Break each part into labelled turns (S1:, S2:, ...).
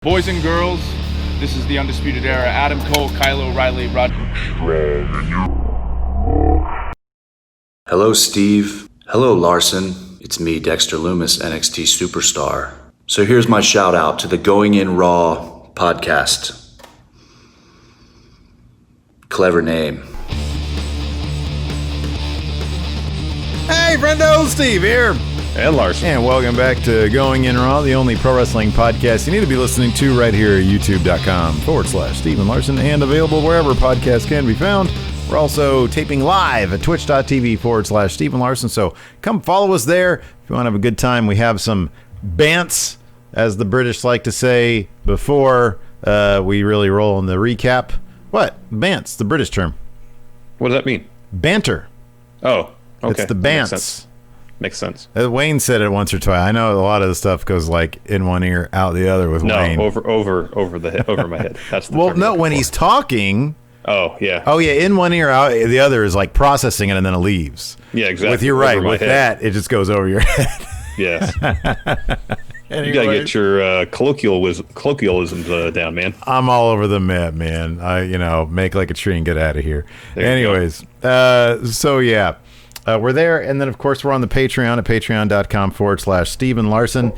S1: Boys and girls, this is the Undisputed Era. Adam Cole, Kyle O'Reilly, Rod.
S2: Hello, Steve. Hello, Larson. It's me, Dexter Lumis, NXT Superstar. So here's my shout out to the Going In Raw podcast. Clever name.
S3: Hey, friendo, Steve here.
S4: And Larson.
S3: And welcome back to Going In Raw, the only pro wrestling podcast you need to be listening to right here at youtube.com/Steven Larson, and available wherever podcasts can be found. We're also taping live at twitch.tv/Steven Larson. So come follow us there. If you want to have a good time, we have some bants, as the British like to say, before we really roll in the recap. What? Bants, the British term.
S4: What does that mean?
S3: Banter.
S4: Oh, okay.
S3: It's the bants.
S4: Makes sense.
S3: Wayne said it once or twice. I know a lot of the stuff goes like in one ear, out the other with Wayne.
S4: No, over my head. That's the
S3: well, no, when he's talking.
S4: Oh yeah.
S3: Oh yeah, in one ear, out the other is like processing it, and then it leaves.
S4: Yeah, exactly.
S3: You're right. With that, it just goes over your head.
S4: Yes. You gotta get your colloquialisms down, man.
S3: I'm all over the map, man. I make like a tree and get out of here. Anyways, so yeah. We're there, and then of course we're on the Patreon at patreon.com/Steven Larson.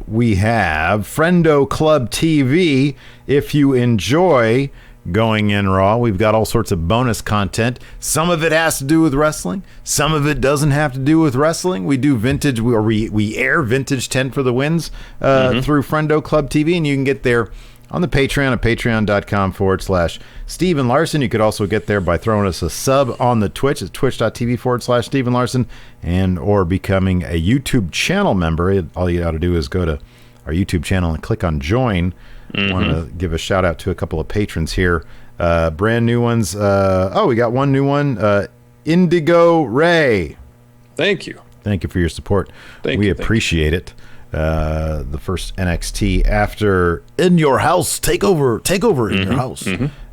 S3: We have Friendo Club TV. If you enjoy Going In Raw, we've got all sorts of bonus content. Some of it has to do with wrestling, some of it doesn't have to do with wrestling. We do vintage, we air vintage 10 for the wins through Friendo Club TV, and you can get there on the Patreon at patreon.com/Steven Larson. You could also get there by throwing us a sub on the Twitch. It's twitch.tv/Steven Larson, and or becoming a YouTube channel member. All you got to do is go to our YouTube channel and click on join. I want to give a shout out to a couple of patrons here. Brand new ones. We got one new one. Indigo Ray.
S4: Thank you.
S3: Thank you for your support. We appreciate it. The first NXT after In Your House Takeover in Your House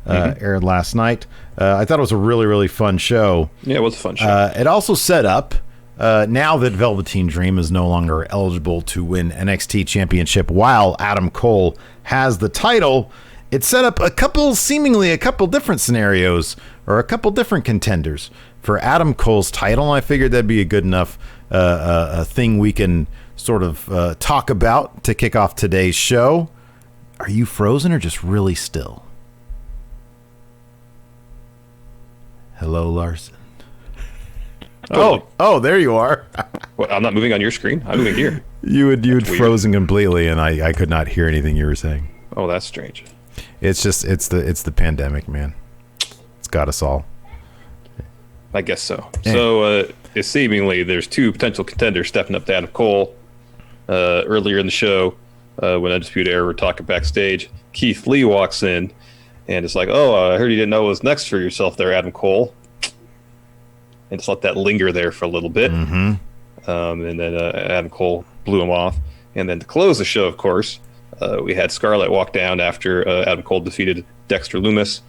S3: aired last night. I thought it was a really, really fun show.
S4: Yeah, it was a fun show.
S3: It also set up, now that Velveteen Dream is no longer eligible to win NXT Championship while Adam Cole has the title, it set up a couple different scenarios, or a couple different contenders for Adam Cole's title. And I figured that'd be a good enough a thing we can sort of talk about to kick off today's show. Are you frozen or just really still? Hello, Larson. Oh, there you are.
S4: Well, I'm not moving on your screen. I'm moving here.
S3: You had frozen completely, and I could not hear anything you were saying.
S4: Oh, that's strange.
S3: It's the pandemic, man. It's got us all.
S4: I guess so. So, seemingly, there's two potential contenders stepping up to Adam Cole. Earlier in the show, when Undisputed Era were talking backstage, Keith Lee walks in, and it's like, I heard you didn't know what was next for yourself there, Adam Cole. And just let that linger there for a little bit. And then Adam Cole blew him off. And then to close the show, of course, we had Scarlett walk down after Adam Cole defeated Dexter Lumis.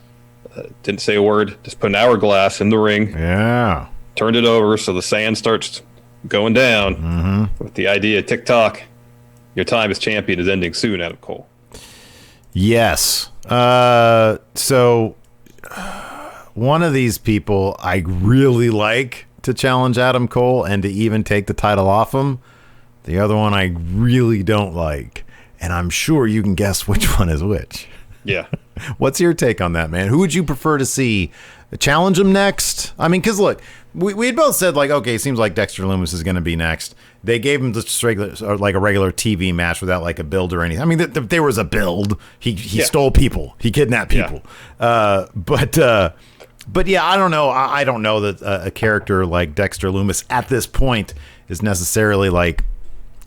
S4: Didn't say a word, just put an hourglass in the ring.
S3: Yeah.
S4: Turned it over so the sand starts going down with the idea, TikTok, your time as champion is ending soon, Adam Cole.
S3: Yes. So one of these people I really like to challenge Adam Cole and to even take the title off him. The other one I really don't like. And I'm sure you can guess which one is which.
S4: Yeah.
S3: What's your take on that, man? Who would you prefer to see challenge him next? I mean, because look, we had both said, like, okay, it seems like Dexter Lumis is going to be next. They gave him just regular, like a regular TV match without like a build or anything. I mean, there was a build. He stole people. He kidnapped people. Yeah. But yeah, I don't know. I don't know that a character like Dexter Lumis at this point is necessarily like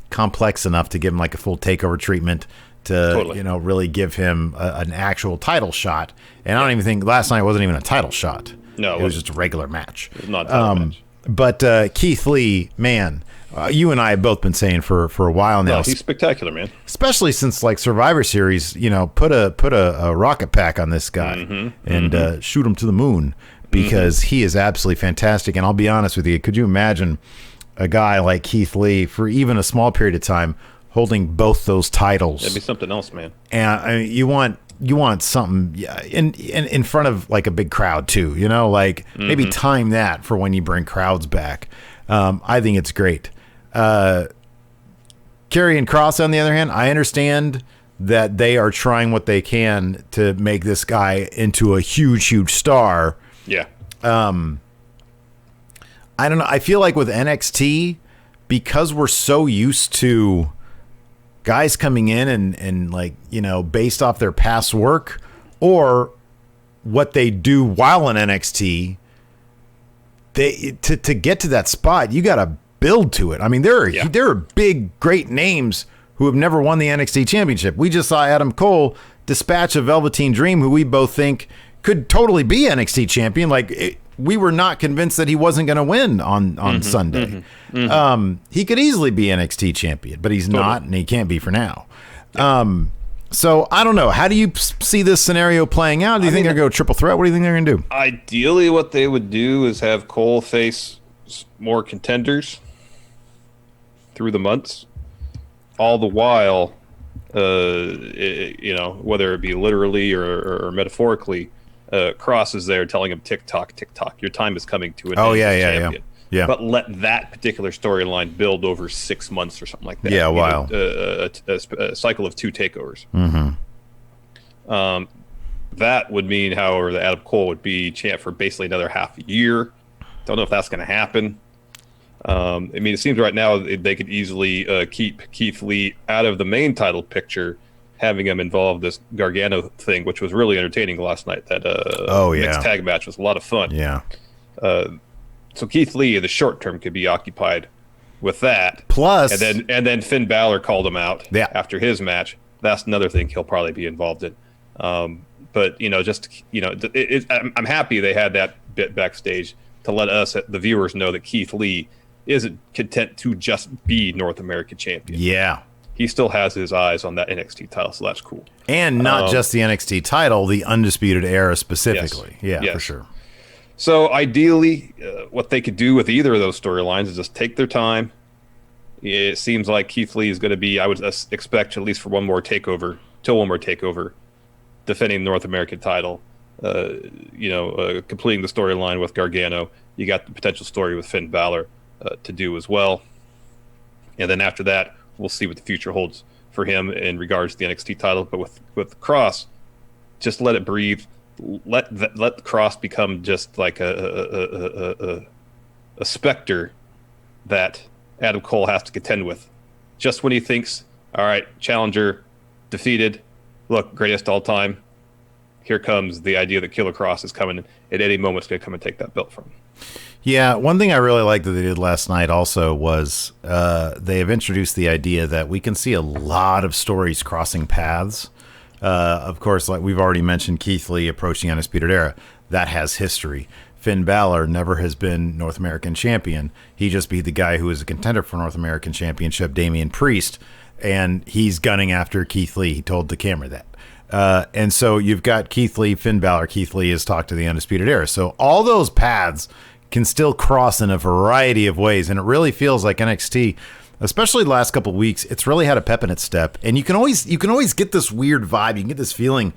S3: complex enough to give him like a full takeover treatment to really give him an actual title shot. And I don't even think last night wasn't even a title shot.
S4: No,
S3: it was just a regular match.
S4: It was not a title match.
S3: But Keith Lee, man, you and I have both been saying for a while now.
S4: No, he's spectacular, man.
S3: Especially since like Survivor Series, put a rocket pack on this guy and shoot him to the moon, because he is absolutely fantastic. And I'll be honest with you, could you imagine a guy like Keith Lee for even a small period of time holding both those titles.
S4: That'd be something else, man.
S3: And I mean, you want something in front of like a big crowd too, like maybe time that for when you bring crowds back. I think it's great. Karrion Kross, on the other hand, I understand that they are trying what they can to make this guy into a huge star.
S4: Yeah.
S3: I don't know. I feel like with NXT, because we're so used to guys coming in and like, based off their past work or what they do while in NXT, to get to that spot, you got to build to it. I mean, there are big, great names who have never won the NXT championship. We just saw Adam Cole dispatch a Velveteen Dream, who we both think could totally be NXT champion. We were not convinced that he wasn't going to win on Sunday. He could easily be NXT champion, but he's not, and he can't be for now. So I don't know. How do you see this scenario playing out? Do you think they're going to go triple threat? What do you think they're going to do?
S4: Ideally, what they would do is have Cole face more contenders through the months. All the while, whether it be literally or metaphorically, Cross is there telling him, tick tock, your time is coming to an end. Yeah. But let that particular storyline build over 6 months or something like that.
S3: Yeah, wow.
S4: A cycle of 2 takeovers. That would mean, however, that Adam Cole would be champ for basically another half a year. Don't know if that's going to happen. It seems right now they could easily keep Keith Lee out of the main title picture, having him involved this Gargano thing, which was really entertaining last night. That mixed tag match was a lot of fun.
S3: Yeah.
S4: So Keith Lee in the short term could be occupied with that.
S3: Plus,
S4: and then Finn Balor called him out
S3: after
S4: his match. That's another thing he'll probably be involved in. I'm happy they had that bit backstage to let us, the viewers, know that Keith Lee isn't content to just be North American champion.
S3: Yeah.
S4: He still has his eyes on that NXT title, so that's cool.
S3: And not just the NXT title, the Undisputed Era specifically.
S4: Yes.
S3: Yeah, for sure.
S4: So ideally, what they could do with either of those storylines is just take their time. It seems like Keith Lee is going to be, I would expect, at least for one more takeover, defending the North American title, completing the storyline with Gargano. You got the potential story with Finn Balor to do as well. And then after that, we'll see what the future holds for him in regards to the NXT title. But with Cross, just let it breathe. Let Cross become just like a specter that Adam Cole has to contend with. Just when he thinks, all right, challenger defeated, look, greatest all time, here comes the idea that Killer Cross is coming at any moment. It's going to come and take that belt from him.
S3: Yeah, one thing I really liked that they did last night also was they have introduced the idea that we can see a lot of stories crossing paths. Of course, like we've already mentioned, Keith Lee approaching Undisputed Era. That has history. Finn Balor never has been North American champion. He just beat the guy who is a contender for North American Championship, Damian Priest, and he's gunning after Keith Lee. He told the camera that. And so you've got Keith Lee, Finn Balor. Keith Lee has talked to the Undisputed Era. So all those paths can still cross in a variety of ways, and it really feels like NXT, especially the last couple of weeks, it's really had a pep in its step. And you can always get this weird vibe. You can get this feeling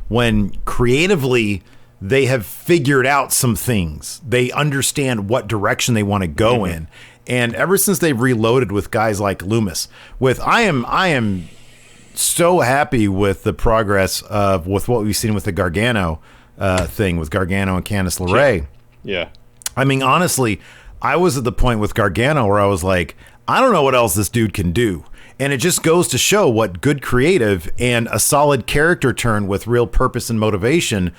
S3: when creatively they have figured out some things. They understand what direction they want to go in. And ever since they've reloaded with guys like Loomis, I am so happy with the progress with what we've seen with the Gargano thing with Gargano and Candice LeRae.
S4: Yeah.
S3: I mean, honestly, I was at the point with Gargano where I was like, I don't know what else this dude can do. And it just goes to show what good creative and a solid character turn with real purpose and motivation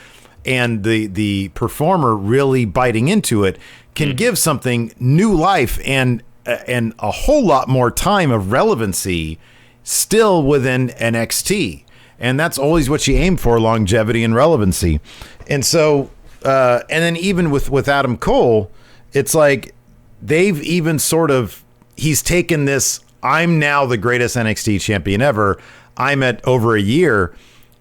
S3: and the performer really biting into it can give something new life and a whole lot more time of relevancy still within NXT. And that's always what you aim for, longevity and relevancy. And so, and then even with Adam Cole, it's like they've even he's taken this, I'm now the greatest NXT champion ever. I'm at over a year.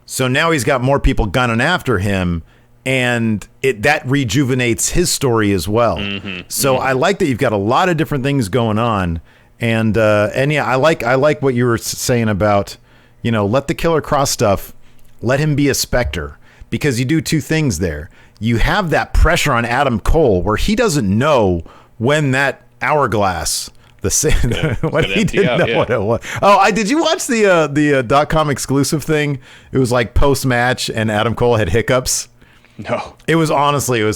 S3: So now he's got more people gunning after him, and that rejuvenates his story as well. I like that you've got a lot of different things going on. And yeah, I like what you were saying about, let the Killer Cross stuff, let him be a Spectre, because you do two things there. You have that pressure on Adam Cole where he doesn't know when that hourglass, what he didn't know what it was. Oh, did you watch the .com exclusive thing? It was like post match and Adam Cole had hiccups.
S1: No.
S3: It was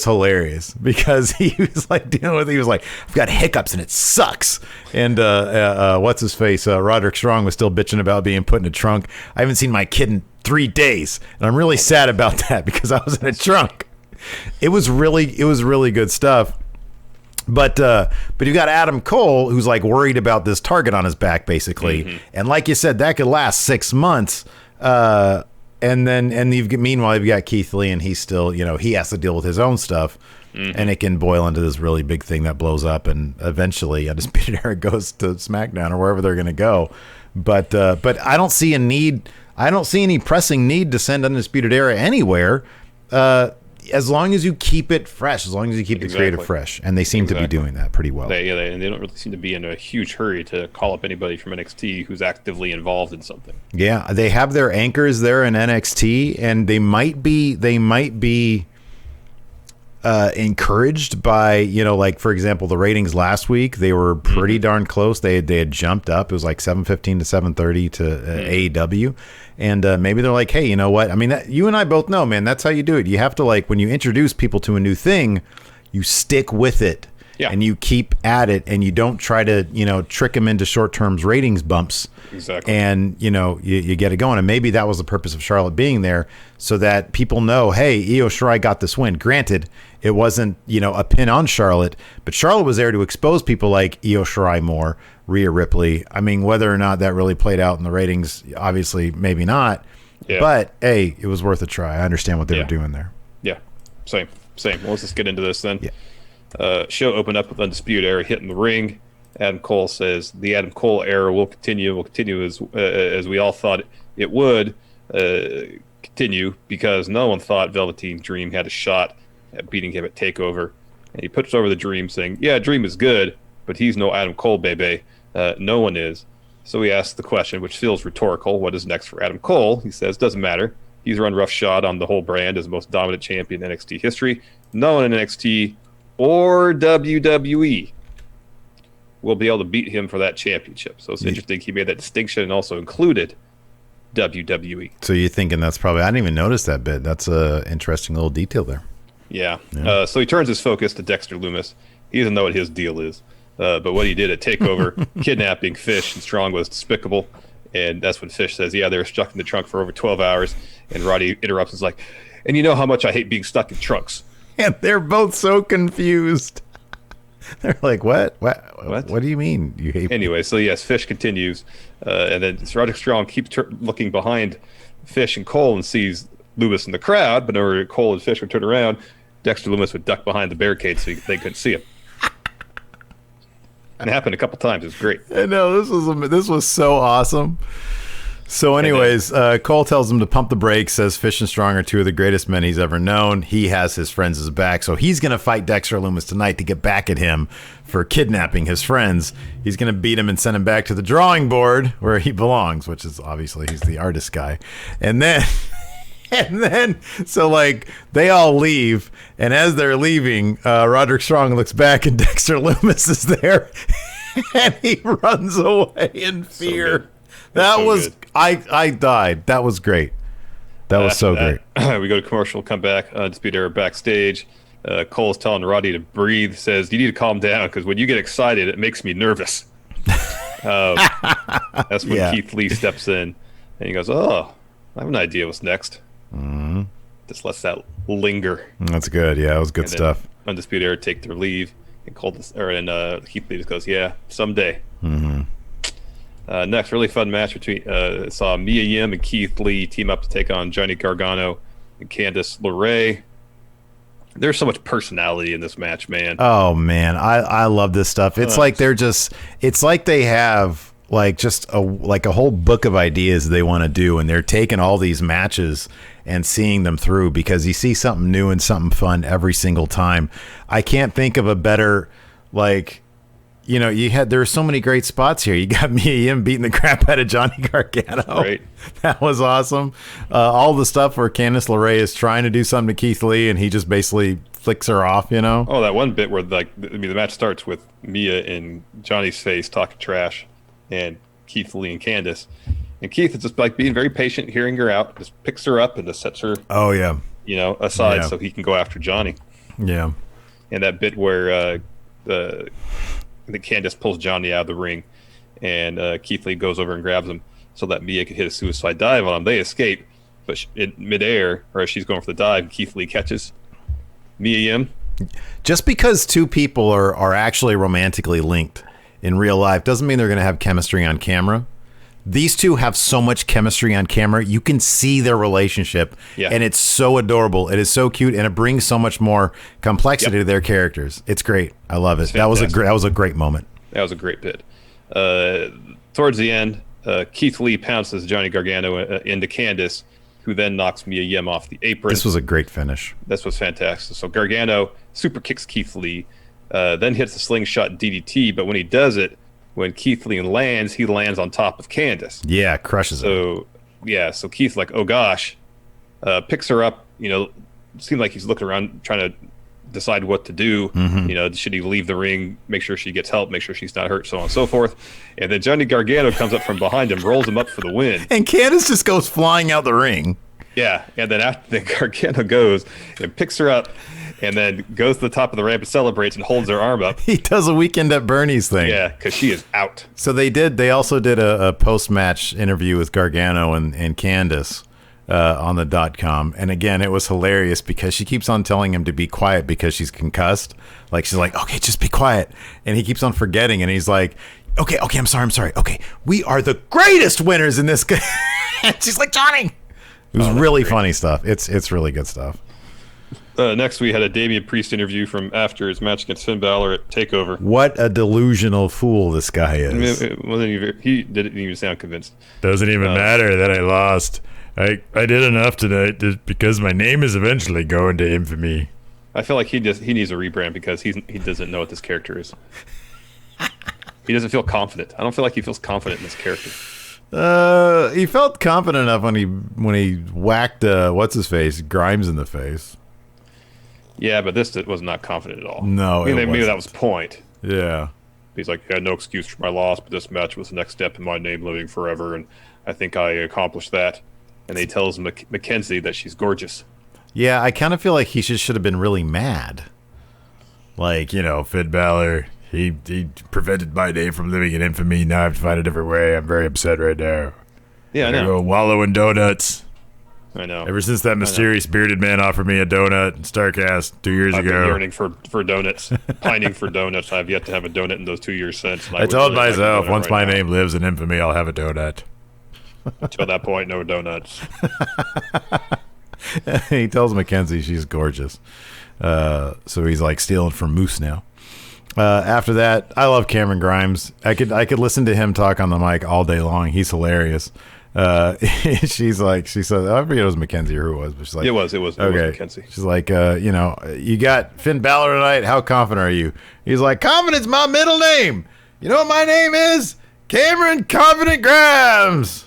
S3: hilarious because he was like dealing with, he was like, I've got hiccups and it sucks. And what's his face? Roderick Strong was still bitching about being put in a trunk. I haven't seen my kid in 3 days. And I'm really sad about that because I was in a trunk. It was really good stuff. But you got Adam Cole, who's like worried about this target on his back, basically. Mm-hmm. And like you said, that could last 6 months. Meanwhile, you've got Keith Lee, and he's still, he has to deal with his own stuff, and it can boil into this really big thing that blows up, and eventually Undisputed Era goes to SmackDown or wherever they're going to go. But I don't see a need. I don't see any pressing need to send Undisputed Era anywhere. As long as you keep it fresh, as long as you keep the creative fresh, and they seem to be doing that pretty well.
S4: They don't really seem to be in a huge hurry to call up anybody from NXT who's actively involved in something.
S3: Yeah, they have their anchors there in NXT, and they might be encouraged by, like for example, the ratings last week, they were pretty darn close. They had jumped up. It was like 7:15 to 7:30 to AEW. And maybe they're like, hey, you know what? I mean, you and I both know, man, that's how you do it. You have to, like, when you introduce people to a new thing, you stick with it. Yeah. And you keep at it, and you don't try to, trick them into short-term ratings bumps.
S4: Exactly.
S3: And, you get it going. And maybe that was the purpose of Charlotte being there, so that people know, hey, Io Shirai got this win. Granted, it wasn't, a pin on Charlotte, but Charlotte was there to expose people like Io Shirai more, Rhea Ripley. I mean, whether or not that really played out in the ratings, obviously, maybe not. Yeah. But, hey, it was worth a try. I understand what they were doing there.
S4: Yeah, same. Well, let's just get into this then.
S3: Yeah.
S4: Show opened up with Undisputed Era hitting the ring. Adam Cole says the Adam Cole era will continue as we all thought it would continue, because no one thought Velveteen Dream had a shot at beating him at TakeOver. And he puts over the Dream, saying, yeah, Dream is good, but he's no Adam Cole, baby. No one is. So he asks the question, which feels rhetorical, what is next for Adam Cole? He says, doesn't matter. He's run roughshod on the whole brand as the most dominant champion in NXT history. No one in NXT or WWE will be able to beat him for that championship. So it's interesting he made that distinction and also included WWE.
S3: So you're thinking that's probably, I didn't even notice that bit. That's a interesting little detail there.
S4: Yeah. So he turns his focus to Dexter Lumis. He doesn't know what his deal is. But what he did at TakeOver, kidnapping Fish and Strong, was despicable. And that's when Fish says, yeah, they were stuck in the trunk for over 12 hours. And Roddy interrupts and is like, and you know how much I hate being stuck in trunks.
S3: And they're both so confused. They're like, what? What do you mean you hate me?
S4: Anyway, so yes, Fish continues. And then Roderick Strong keeps looking behind Fish and Cole and sees Lumis in the crowd. But whenever Cole and Fish would turn around, Dexter Lumis would duck behind the barricade so they couldn't see him. And it happened a couple times. It was great.
S3: I know. This was so awesome. So anyways, Cole tells him to pump the brakes, says Fish and Strong are two of the greatest men he's ever known. He has his friends' back, so he's going to fight Dexter Lumis tonight to get back at him for kidnapping his friends. He's going to beat him and send him back to the drawing board where he belongs, which is obviously he's the artist guy. And then, so like they all leave, and as they're leaving, Roderick Strong looks back and Dexter Lumis is there, and he runs away in fear. That was good. I died. That was great. That was so great.
S4: We go to commercial, come back, Undisputed Era backstage. Cole's telling Roddy to breathe, says, you need to calm down because when you get excited, it makes me nervous. That's when Keith Lee steps in and he goes, oh, I have an idea what's next. Mm-hmm. Just lets that linger.
S3: That's good. Yeah, it was good stuff.
S4: Undisputed Era take their leave, and Keith Lee just goes, yeah, someday.
S3: Mm-hmm.
S4: Next, really fun match between saw Mia Yim and Keith Lee team up to take on Johnny Gargano and Candice LeRae. There's so much personality in this match, man.
S3: Oh man, I love this stuff. It's like it's like they have like just a whole book of ideas they want to do, and they're taking all these matches and seeing them through because you see something new and something fun every single time. I can't think of a better like there were so many great spots here. You got Mia Yim beating the crap out of Johnny Gargano.
S4: Right.
S3: That was awesome. All the stuff where Candice LeRae is trying to do something to Keith Lee and he just basically flicks her off,
S4: Oh, that one bit where the match starts with Mia in Johnny's face talking trash and Keith Lee and Candice. And Keith is just like being very patient, hearing her out, just picks her up and just sets her
S3: Oh, yeah.
S4: aside so he can go after Johnny.
S3: Yeah.
S4: And that bit where the Candice pulls Johnny out of the ring and Keith Lee goes over and grabs him so that Mia could hit a suicide dive on him. They escape, but in midair, or as she's going for the dive, Keith Lee catches Mia Yim.
S3: Just because two people are actually romantically linked in real life doesn't mean they're going to have chemistry on camera. These two have so much chemistry on camera. You can see their relationship, and it's so adorable. It is so cute, and it brings so much more complexity to their characters. It's great. I love it. That was a great moment.
S4: That was a great bit. Towards the end, Keith Lee pounces Johnny Gargano into Candice, who then knocks Mia Yim off the apron.
S3: This was a great finish.
S4: This was fantastic. So Gargano super kicks Keith Lee, then hits the slingshot DDT, but when he does it, when Keith Lee lands, he lands on top of Candice.
S3: Yeah, crushes
S4: it. So Keith's like, oh gosh, picks her up, seemed like he's looking around trying to decide what to do. Should he leave the ring, make sure she gets help, make sure she's not hurt, so on and so forth. And then Johnny Gargano comes up from behind him, rolls him up for the win.
S3: And Candice just goes flying out the ring.
S4: Yeah, and then after the Gargano goes and picks her up and then goes to the top of the ramp and celebrates and holds her arm up.
S3: He does a Weekend at Bernie's thing.
S4: Yeah, because she is out.
S3: So they also did a post-match interview with Gargano and Candice on the .com. And again, it was hilarious because she keeps on telling him to be quiet because she's concussed. Like, she's like, okay, just be quiet. And he keeps on forgetting. And he's like, okay, I'm sorry. Okay, we are the greatest winners in this. And she's like, Johnny. It was really funny stuff. It's really good stuff.
S4: Next, we had a Damia Priest interview from after his match against Finn Balor at TakeOver.
S3: What a delusional fool this guy is.
S4: He didn't even sound convinced.
S5: Doesn't even matter that I lost. I did enough tonight because my name is eventually going to infamy.
S4: I feel like he needs a rebrand because he doesn't know what this character is. He doesn't feel confident. I don't feel like he feels confident in this character.
S3: He felt confident enough when he whacked what's his face, Grimes, in the face.
S4: Yeah, but this was not confident at all.
S3: No,
S4: maybe that was the point.
S3: Yeah.
S4: He's like, I had no excuse for my loss, but this match was the next step in my name living forever, and I think I accomplished that. And he tells Mackenzie that she's gorgeous.
S3: Yeah, I kind of feel like he should have been really mad.
S5: Like, Finn Balor, he prevented my name from living in infamy. Now I have to find a different way. I'm very upset right now.
S4: Yeah, I know.
S5: Go wallow in donuts.
S4: I know.
S5: Ever since that mysterious bearded man offered me a donut in Starcast 2 years
S4: I've
S5: ago.
S4: been yearning for donuts, pining for donuts. I've yet to have a donut in those 2 years since.
S5: I told myself, once my name lives in infamy, I'll have a donut.
S4: Until that point, no donuts.
S3: He tells Mackenzie she's gorgeous. So he's like stealing from Moose now. After that, I love Cameron Grimes. I could listen to him talk on the mic all day long. He's hilarious. She said, I forget it was Mackenzie or who it was, but she's like,
S4: it was Mackenzie.
S3: She's like, you got Finn Balor tonight. How confident are you? He's like, confident's my middle name. You know what my name is? Cameron Confident Grimes.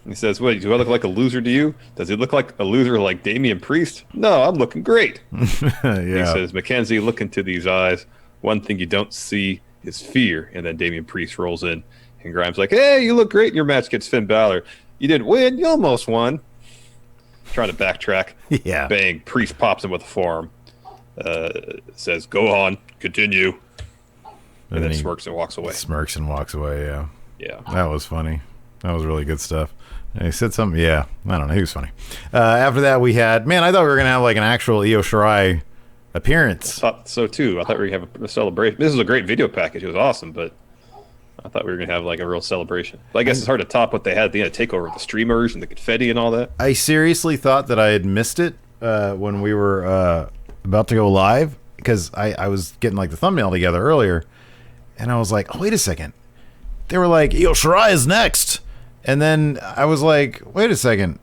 S4: He says, wait, do I look like a loser to you? Does he look like a loser like Damian Priest? No, I'm looking great.
S3: Yeah.
S4: He says, Mackenzie, look into these eyes. One thing you don't see is fear. And then Damian Priest rolls in. And Grimes like, hey, you look great in your match against Finn Balor. You didn't win. You almost won. Trying to backtrack.
S3: Yeah.
S4: Bang. Priest pops him with a forearm. Says, go on. Continue. And then smirks and walks away.
S3: Smirks and walks away, yeah.
S4: Yeah.
S3: That was funny. That was really good stuff. And he said something, yeah. I don't know. He was funny. After that, we had, I thought we were going to have like an actual Io Shirai appearance.
S4: I thought so too. I thought we were going to have a celebration. This was a great video package. It was awesome, but I thought we were going to have like a real celebration. But I guess it's hard to top what they had at the end of TakeOver with the streamers and the confetti and all that.
S3: I seriously thought that I had missed it when we were about to go live because I was getting like the thumbnail together earlier and I was like, oh, wait a second. They were like, Io Shirai is next. And then I was like, wait a second.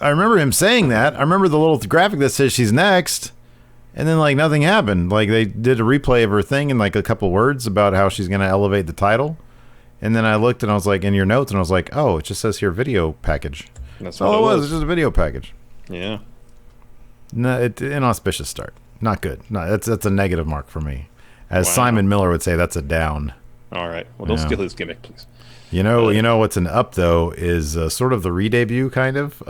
S3: I remember him saying that. I remember the little graphic that says she's next. And then, like, nothing happened. Like, they did a replay of her thing and, like, a couple words about how she's going to elevate the title. And then I looked and I was like, in your notes, and I was like, oh, it just says here video package.
S4: That's
S3: all
S4: what
S3: it was. It's just a video package.
S4: Yeah.
S3: No, inauspicious start. Not good. No, that's a negative mark for me. As
S4: Wow.
S3: Simon Miller would say, that's a down.
S4: All right. Well, don't
S3: Yeah.
S4: steal his gimmick, please.
S3: You know what's an up though is sort of the re-debut kind of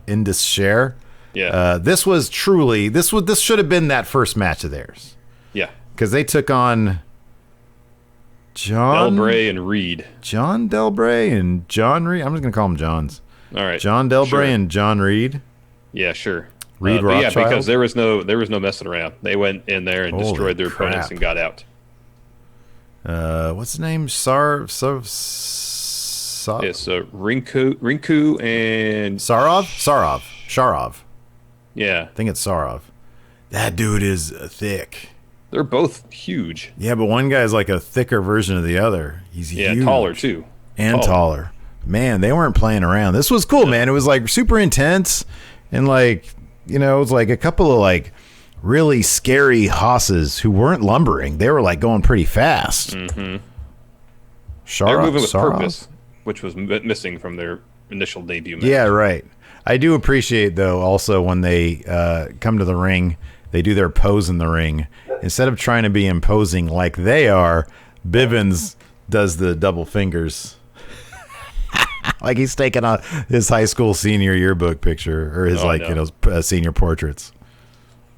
S3: Indus Share.
S4: Yeah.
S3: This was truly this should have been that first match of theirs
S4: Yeah.
S3: because they took on
S4: Delbray and Reed.
S3: John Delbray and John Reed. I'm just gonna call them Johns.
S4: All right.
S3: John Delbray
S4: Sure.
S3: and John Reed.
S4: Yeah, sure.
S3: Reed
S4: but yeah,
S3: Rothschild?
S4: because there was no messing around. They went in there and
S3: Holy
S4: destroyed their opponents
S3: crap.
S4: and got out.
S3: What's his name?
S4: It's Rinku and
S3: Sharov.
S4: yeah,
S3: I think it's Sarov. That dude is thick.
S4: they're both huge.
S3: Yeah, but one guy's like a thicker version of the other. He's
S4: Yeah,
S3: huge.
S4: taller too.
S3: And taller. Man, they weren't playing around. This was cool, man. It was like super intense and like, it was like a couple of like really scary hosses who weren't lumbering. They were like going pretty fast.
S4: Mm-hmm.
S3: Sarov?
S4: They're moving with purpose, which was missing from their initial debut match.
S3: Yeah, right. I do appreciate, though, also when they come to the ring, they do their pose in the ring. Instead of trying to be imposing like they are, Bivens does the double fingers. Like he's taking on his high school senior yearbook picture or his senior portraits.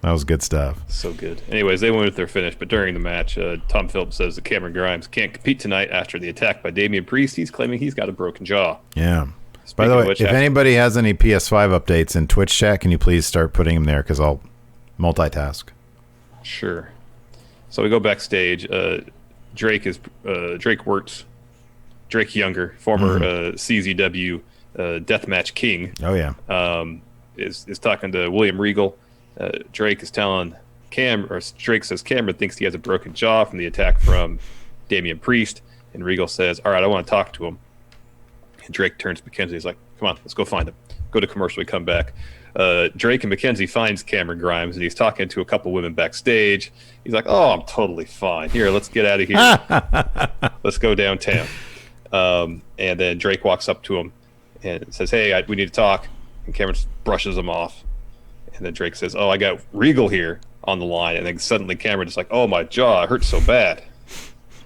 S3: That was good stuff.
S4: So good. Anyways, they went with their finish, but during the match, Tom Phillips says that Cameron Grimes can't compete tonight after the attack by Damian Priest. He's claiming he's got a broken jaw.
S3: Yeah.
S4: Speaking
S3: By the
S4: of
S3: way,
S4: which,
S3: if anybody has any PS5 updates in Twitch chat, can you please start putting them there because I'll multitask.
S4: Sure. So we go backstage. Drake Wirtz, Drake Younger, former CZW Deathmatch King.
S3: Oh yeah.
S4: Is talking to William Regal. Drake is telling Drake says Cameron thinks he has a broken jaw from the attack from Damian Priest, and Regal says, "All right, I want to talk to him." And Drake turns to Mackenzie. He's like, "Come on, let's go find him." Go to commercial. We come back. Drake and Mackenzie finds Cameron Grimes, and he's talking to a couple women backstage. He's like, "Oh, I'm totally fine. Here, let's get out of here. Let's go downtown." And then Drake walks up to him and says, "Hey, we need to talk." And Cameron brushes him off. And then Drake says, "Oh, I got Regal here on the line." And then suddenly Cameron just like, "Oh, my jaw, it hurts so bad."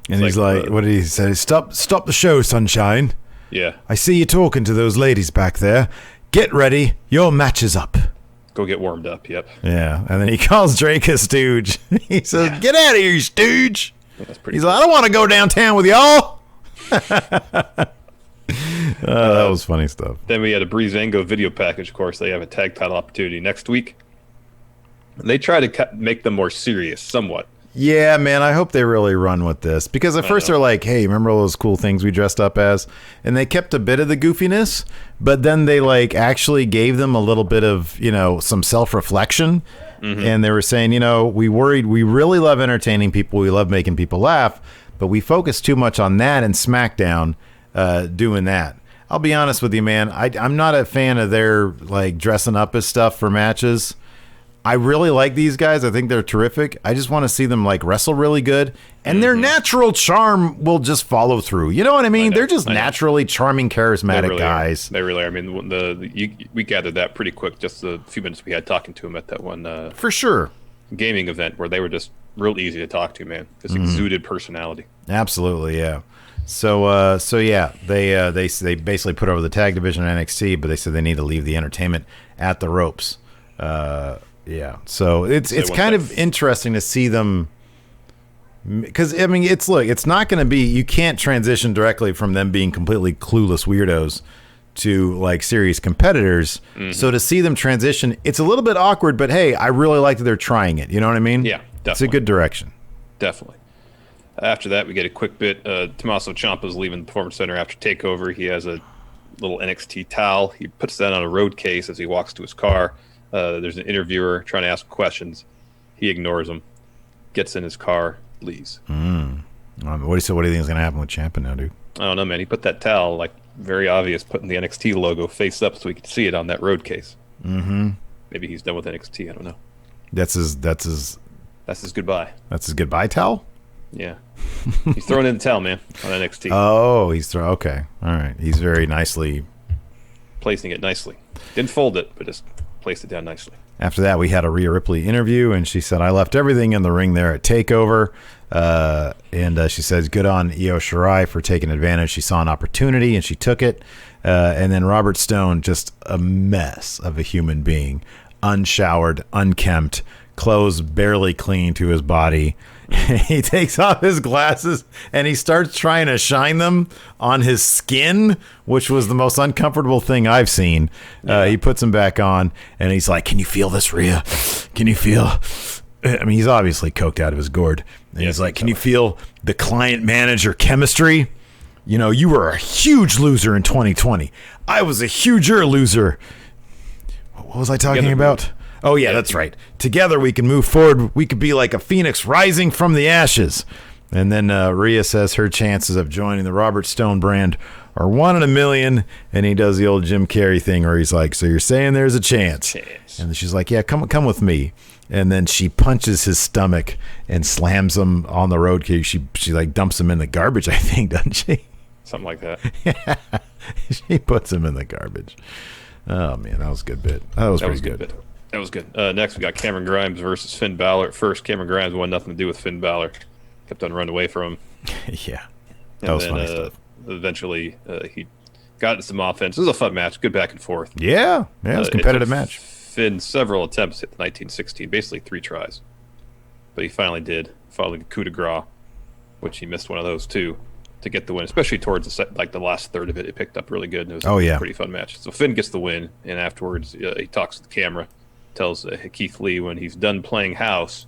S3: And he's like, what did he say? Stop the show, sunshine.
S4: Yeah.
S3: I see you talking to those ladies back there. Get ready. Your match is up.
S4: Go get warmed up. Yep.
S3: Yeah. And then he calls Drake a stooge. He says, "Get out of here, you stooge."
S4: Yeah, that's pretty
S3: He's like, "I don't want to go downtown with y'all." That was funny stuff.
S4: Then we had a Breezango video package. Of course, they have a tag title opportunity next week. They try to make them more serious somewhat.
S3: Yeah, man, I hope they really run with this. Because at first they're like, hey, remember all those cool things we dressed up as? And they kept a bit of the goofiness, but then they like actually gave them a little bit of, some self-reflection. Mm-hmm. And they were saying, we really love entertaining people. We love making people laugh, but we focus too much on that and SmackDown doing that. I'll be honest with you, man. I'm not a fan of their like dressing up as stuff for matches. I really like these guys. I think they're terrific. I just want to see them like wrestle really good, and their natural charm will just follow through. You know what I mean? They're just naturally charming, charismatic guys.
S4: They really are. I mean, we gathered that pretty quick. Just the few minutes we had talking to them at that one
S3: for sure
S4: gaming event where they were just real easy to talk to, man. Just exuded personality.
S3: Absolutely, yeah. So yeah, they basically put over the tag division in NXT, but they said they need to leave the entertainment at the ropes. Yeah, so it's kind of interesting to see them because I mean it's not going to be, you can't transition directly from them being completely clueless weirdos to like serious competitors. Mm-hmm. So to see them transition, it's a little bit awkward, but hey, I really like that they're trying it. You know what I mean?
S4: Yeah, definitely.
S3: It's a good direction.
S4: Definitely. After that, we get a quick bit. Tommaso Ciampa's leaving the Performance Center after TakeOver. He has a little NXT towel. He puts that on a road case as he walks to his car. There's an interviewer trying to ask questions. He ignores him, gets in his car, leaves.
S3: What do you think is going to happen with Ciampa now, dude?
S4: I don't know, man. He put that towel, like, very obvious, putting the NXT logo face up so we could see it on that road case.
S3: Mm-hmm.
S4: Maybe he's done with NXT. I don't know.
S3: That's his
S4: That's his goodbye.
S3: That's his goodbye towel?
S4: Yeah. He's throwing in the towel, man, on NXT.
S3: Oh, okay. All right. He's very nicely
S4: placing it nicely. Didn't fold it, but just placed it down nicely.
S3: After that, we had a Rhea Ripley interview, and she said, I left everything in the ring there at TakeOver. And she says, good on Io Shirai for taking advantage. She saw an opportunity, and she took it. And then Robert Stone, just a mess of a human being. Unshowered, unkempt, clothes barely clean to his body. He takes off his glasses and he starts trying to shine them on his skin, which was the most uncomfortable thing I've seen. He puts them back on and he's like, can you feel this, Rhea? Can you feel? I mean, he's obviously coked out of his gourd. And he's like, can you feel the client manager chemistry? You know, you were a huge loser in 2020. I was a huger loser. What was I talking about? Oh, yeah, that's right. Together we can move forward. We could be like a phoenix rising from the ashes. And then Rhea says her chances of joining the Robert Stone brand are 1 in a million. And he does the old Jim Carrey thing where he's like, so you're saying there's a chance. And she's like, yeah, come with me. And then she punches his stomach and slams him on the road. She like dumps him in the garbage, I think, doesn't she?
S4: Something like that.
S3: Yeah. She puts him in the garbage. Oh, man, that was a good bit. That was pretty good.
S4: That was good. Next, we got Cameron Grimes versus Finn Balor. At first, Cameron Grimes wanted nothing to do with Finn Balor. Kept on running away from him.
S3: Yeah. That was funny stuff.
S4: Eventually, he got into some offense. It was a fun match. Good back and forth.
S3: Yeah. Yeah, it was a competitive match.
S4: Finn several attempts at the 1916, basically 3 tries. But he finally did, following a coup de grace, which he missed one of those too, to get the win, especially towards the last third of it. It picked up really good, and it was a pretty fun match. So Finn gets the win, and afterwards he talks to the camera, tells Keith Lee when he's done playing house,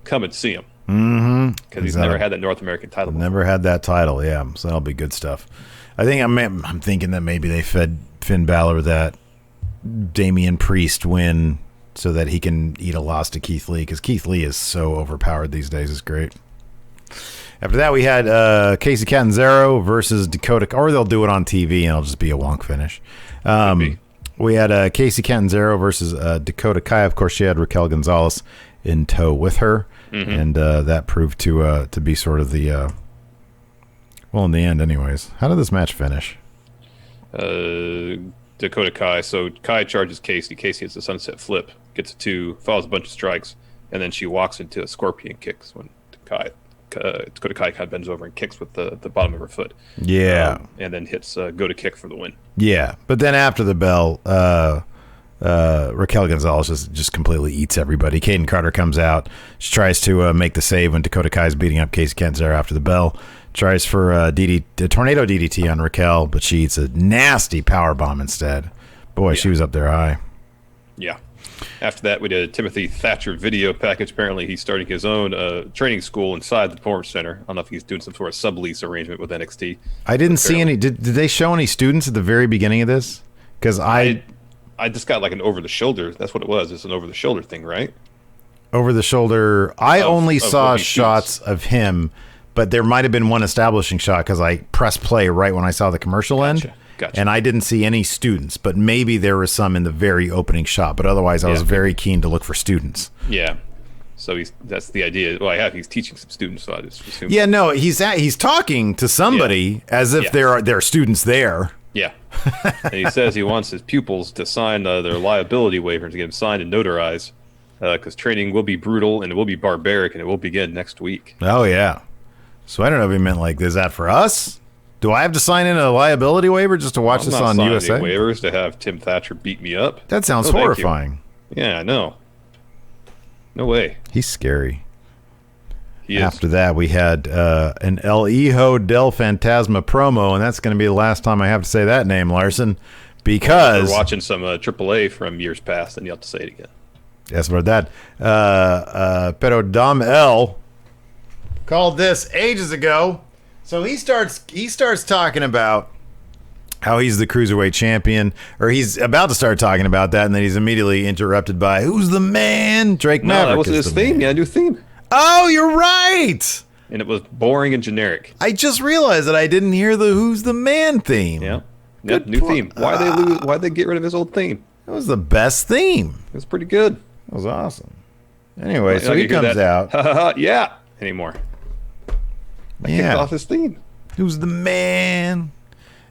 S4: come and see him. Because he's never had that North American title before.
S3: Never had that title, yeah. So that'll be good stuff. I think I'm thinking that maybe they fed Finn Balor that Damian Priest win so that he can eat a loss to Keith Lee, because Keith Lee is so overpowered these days. It's great. After that, we had Casey Catanzaro versus Dakota, or they'll do it on TV and it'll just be a wonk finish. We had Casey Catanzaro versus Dakota Kai. Of course, she had Raquel Gonzalez in tow with her, and that proved to be sort of the well, in the end, anyways. How did this match finish?
S4: Dakota Kai. So Kai charges Casey. Casey hits the sunset flip, gets a 2, follows a bunch of strikes, and then she walks into a scorpion kicks when Dakota Kai kind of bends over and kicks with the bottom of her foot.
S3: Yeah.
S4: And then hits go to kick for the win.
S3: Yeah. But then after the bell, Raquel Gonzalez just completely eats everybody. Kaden Carter comes out. She tries to make the save when Dakota Kai is beating up Casey Catanzaro after the bell. Tries for a tornado DDT on Raquel, but she eats a nasty power bomb instead. Boy, she was up there high.
S4: Yeah. After that, we did a Timothy Thatcher video package. Apparently, he's starting his own training school inside the Performance Center. I don't know if he's doing some sort of sublease arrangement with NXT.
S3: I didn't see any. Did they show any students at the very beginning of this? Because I
S4: just got like an over-the-shoulder. That's what it was. It's an over-the-shoulder thing, right?
S3: Over the shoulder. I only saw shots of him, but there might have been one establishing shot because I pressed play right when I saw the commercial end. Gotcha. And I didn't see any students, but maybe there was some in the very opening shot. But otherwise, I was very keen to look for students.
S4: Yeah. So that's the idea. Well, he's teaching some students, so I just assume.
S3: Yeah, no, he's talking to somebody as if there are students there.
S4: Yeah. And he says he wants his pupils to sign their liability waiver to get them signed and notarized, because training will be brutal and it will be barbaric and it will begin next week.
S3: Oh, yeah. So I don't know if he meant like, is that for us? Do I have to sign in a liability waiver just to watch this on USA?
S4: I'm not signing waivers to have Tim Thatcher beat me up.
S3: That sounds horrifying.
S4: Yeah, I know. No way.
S3: He's scary.
S4: He is.
S3: After that, we had an El Hijo del Fantasma promo, and that's going to be the last time I have to say that name, Larson, because...
S4: We're watching some AAA from years past, and you have to say it again.
S3: Yes, about that. Pero Dom El called this ages ago. So he starts talking about how he's the Cruiserweight champion, or he's about to start talking about that, and then he's immediately interrupted by, who's the man? Drake Maverick.
S4: No, that wasn't his theme. Yeah, new theme.
S3: Oh, you're right.
S4: And it was boring and generic.
S3: I just realized that I didn't hear the Who's the Man theme.
S4: Yeah. Good new theme. Why'd they get rid of his old theme?
S3: That was the best theme.
S4: It was pretty good.
S3: That was awesome. Anyway, so he comes out.
S4: Yeah. Anymore. I kicked off his theme.
S3: Who's the man?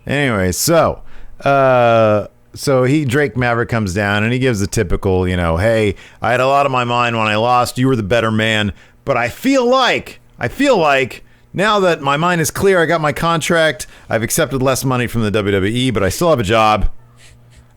S3: Anyway, so Drake Maverick comes down and he gives the typical, hey, I had a lot on my mind when I lost. You were the better man, but I feel like now that my mind is clear, I got my contract. I've accepted less money from the WWE, but I still have a job.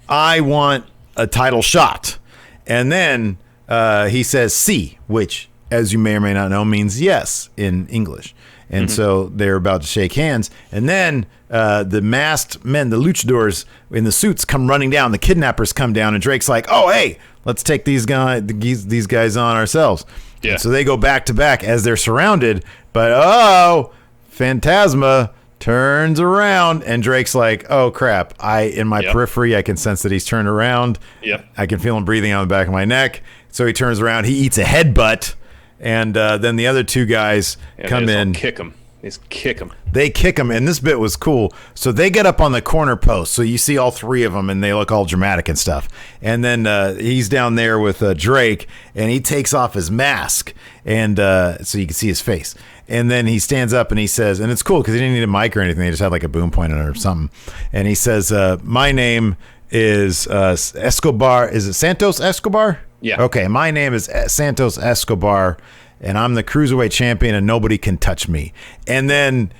S3: I want a title shot. And then he says "sí," which, as you may or may not know, means yes in English. And so they're about to shake hands. And then the masked men, the luchadors in the suits, come running down. The kidnappers come down, and Drake's like, oh, hey, let's take these guys on ourselves.
S4: Yeah.
S3: And so they go back to back as they're surrounded. But, Fantasma turns around, and Drake's like, oh, crap. In my periphery, I can sense that he's turned around.
S4: Yep.
S3: I can feel him breathing on the back of my neck. So he turns around. He eats a headbutt. And then the other two guys come in.
S4: Kick him.
S3: They kick him, and this bit was cool. So they get up on the corner post. So you see all three of them, and they look all dramatic and stuff. And then he's down there with Drake, and he takes off his mask, and so you can see his face. And then he stands up, and he says, and it's cool because he didn't need a mic or anything. They just had like a boom point on it or something. And he says, my name is Escobar. Is it Santos Escobar?
S4: Yeah.
S3: Okay, my name is Santos Escobar, and I'm the Cruiserweight champion, and nobody can touch me. And then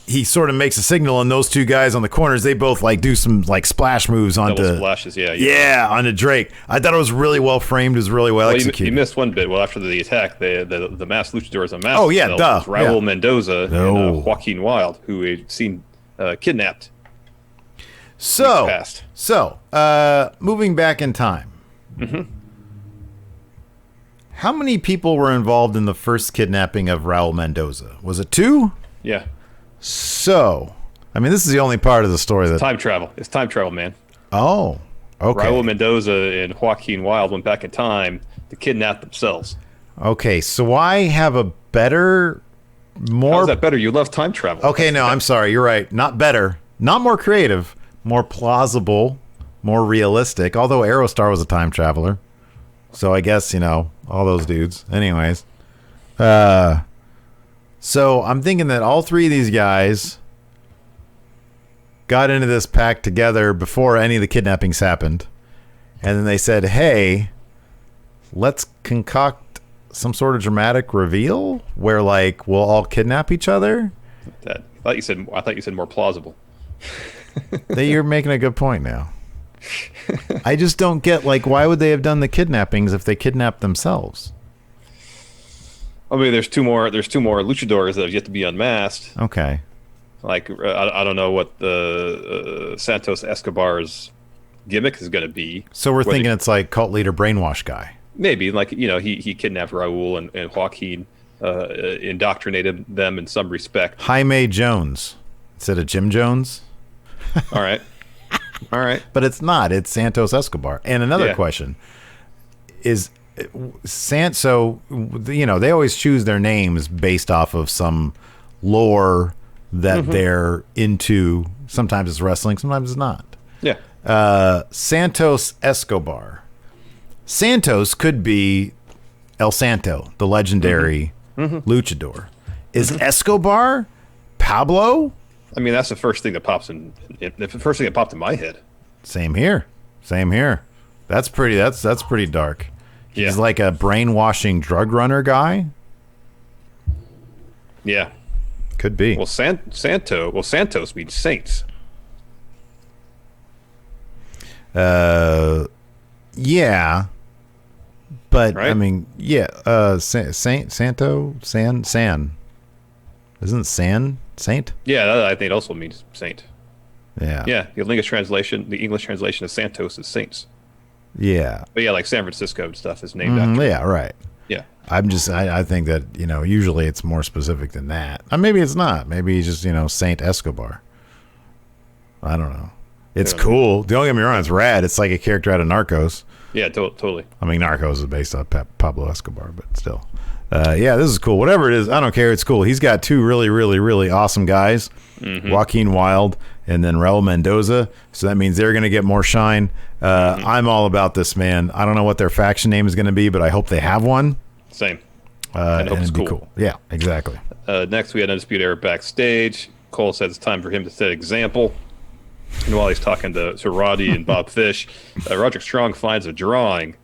S3: he sort of makes a signal, and those two guys on the corners, they both like do some like splash moves onto
S4: double splashes, yeah,
S3: onto Drake. I thought it was really well framed, it was really well executed.
S4: You missed one bit. Well, after the attack, the masked luchadors unmasked.
S3: Oh yeah, duh.
S4: Raul Mendoza and Joaquin Wilde, who we'd seen kidnapped.
S3: So moving back in time.
S4: Mm-hmm.
S3: How many people were involved in the first kidnapping of Raul Mendoza? Was it 2?
S4: Yeah.
S3: So, I mean, this is the only part of the story that...
S4: Time travel. It's time travel, man.
S3: Oh, okay.
S4: Raul Mendoza and Joaquin Wilde went back in time to kidnap themselves.
S3: Okay, so I have a better, more...
S4: How's that better? You love time travel.
S3: Okay, no, I'm sorry. You're right. Not better. Not more creative. More plausible. More realistic. Although Aerostar was a time traveler. So I guess, all those dudes. Anyways. So I'm thinking that all three of these guys got into this pact together before any of the kidnappings happened. And then they said, hey, let's concoct some sort of dramatic reveal where, like, we'll all kidnap each other.
S4: I thought you said more plausible.
S3: You're making a good point now. I just don't get, like, why would they have done the kidnappings if they kidnapped themselves?
S4: I mean, there's two more luchadors that have yet to be unmasked.
S3: Okay.
S4: Like, I don't know what the Santos Escobar's gimmick is going to be.
S3: So we're thinking it's like cult leader brainwash guy.
S4: Maybe, like, he kidnapped Raul and Joaquin, indoctrinated them in some respect.
S3: Jaime Jones instead of Jim Jones.
S4: All right.
S3: But it's not. It's Santos Escobar. And another question is, so, they always choose their names based off of some lore that they're into. Sometimes it's wrestling, sometimes it's not.
S4: Yeah.
S3: Santos Escobar. Santos could be El Santo, the legendary luchador. Is Escobar Pablo?
S4: I mean, that's the first thing that pops in. The first thing that popped in my head.
S3: Same here. That's pretty dark.
S4: Yeah.
S3: He's like a brainwashing drug runner guy.
S4: Yeah.
S3: Could be.
S4: Well, Santos means saints.
S3: Yeah. But
S4: right?
S3: I mean, Santo. Isn't San saint?
S4: Yeah, I think it also means saint.
S3: Yeah.
S4: Yeah, the English translation of Santos is saints.
S3: Yeah.
S4: But yeah, like San Francisco and stuff is named after.
S3: Yeah, right.
S4: Yeah.
S3: I think that, usually it's more specific than that. Maybe it's not. Maybe he's just, Saint Escobar. I don't know. It's cool. Don't get me wrong, it's rad. It's like a character out of Narcos.
S4: Yeah, totally.
S3: I mean, Narcos is based on Pablo Escobar, but still. Yeah, this is cool. Whatever it is, I don't care. It's cool. He's got two really, really, really awesome guys, Joaquin Wilde and then Raul Mendoza. So that means they're going to get more shine. I'm all about this, man. I don't know what their faction name is going to be, but I hope they have one.
S4: Same.
S3: And
S4: hope it's
S3: it'd be
S4: cool.
S3: cool. Yeah, exactly.
S4: Next, we had Undisputed Era backstage. Cole said it's time for him to set example. And while he's talking to Roddy and Bob Fish, Roderick Strong finds a drawing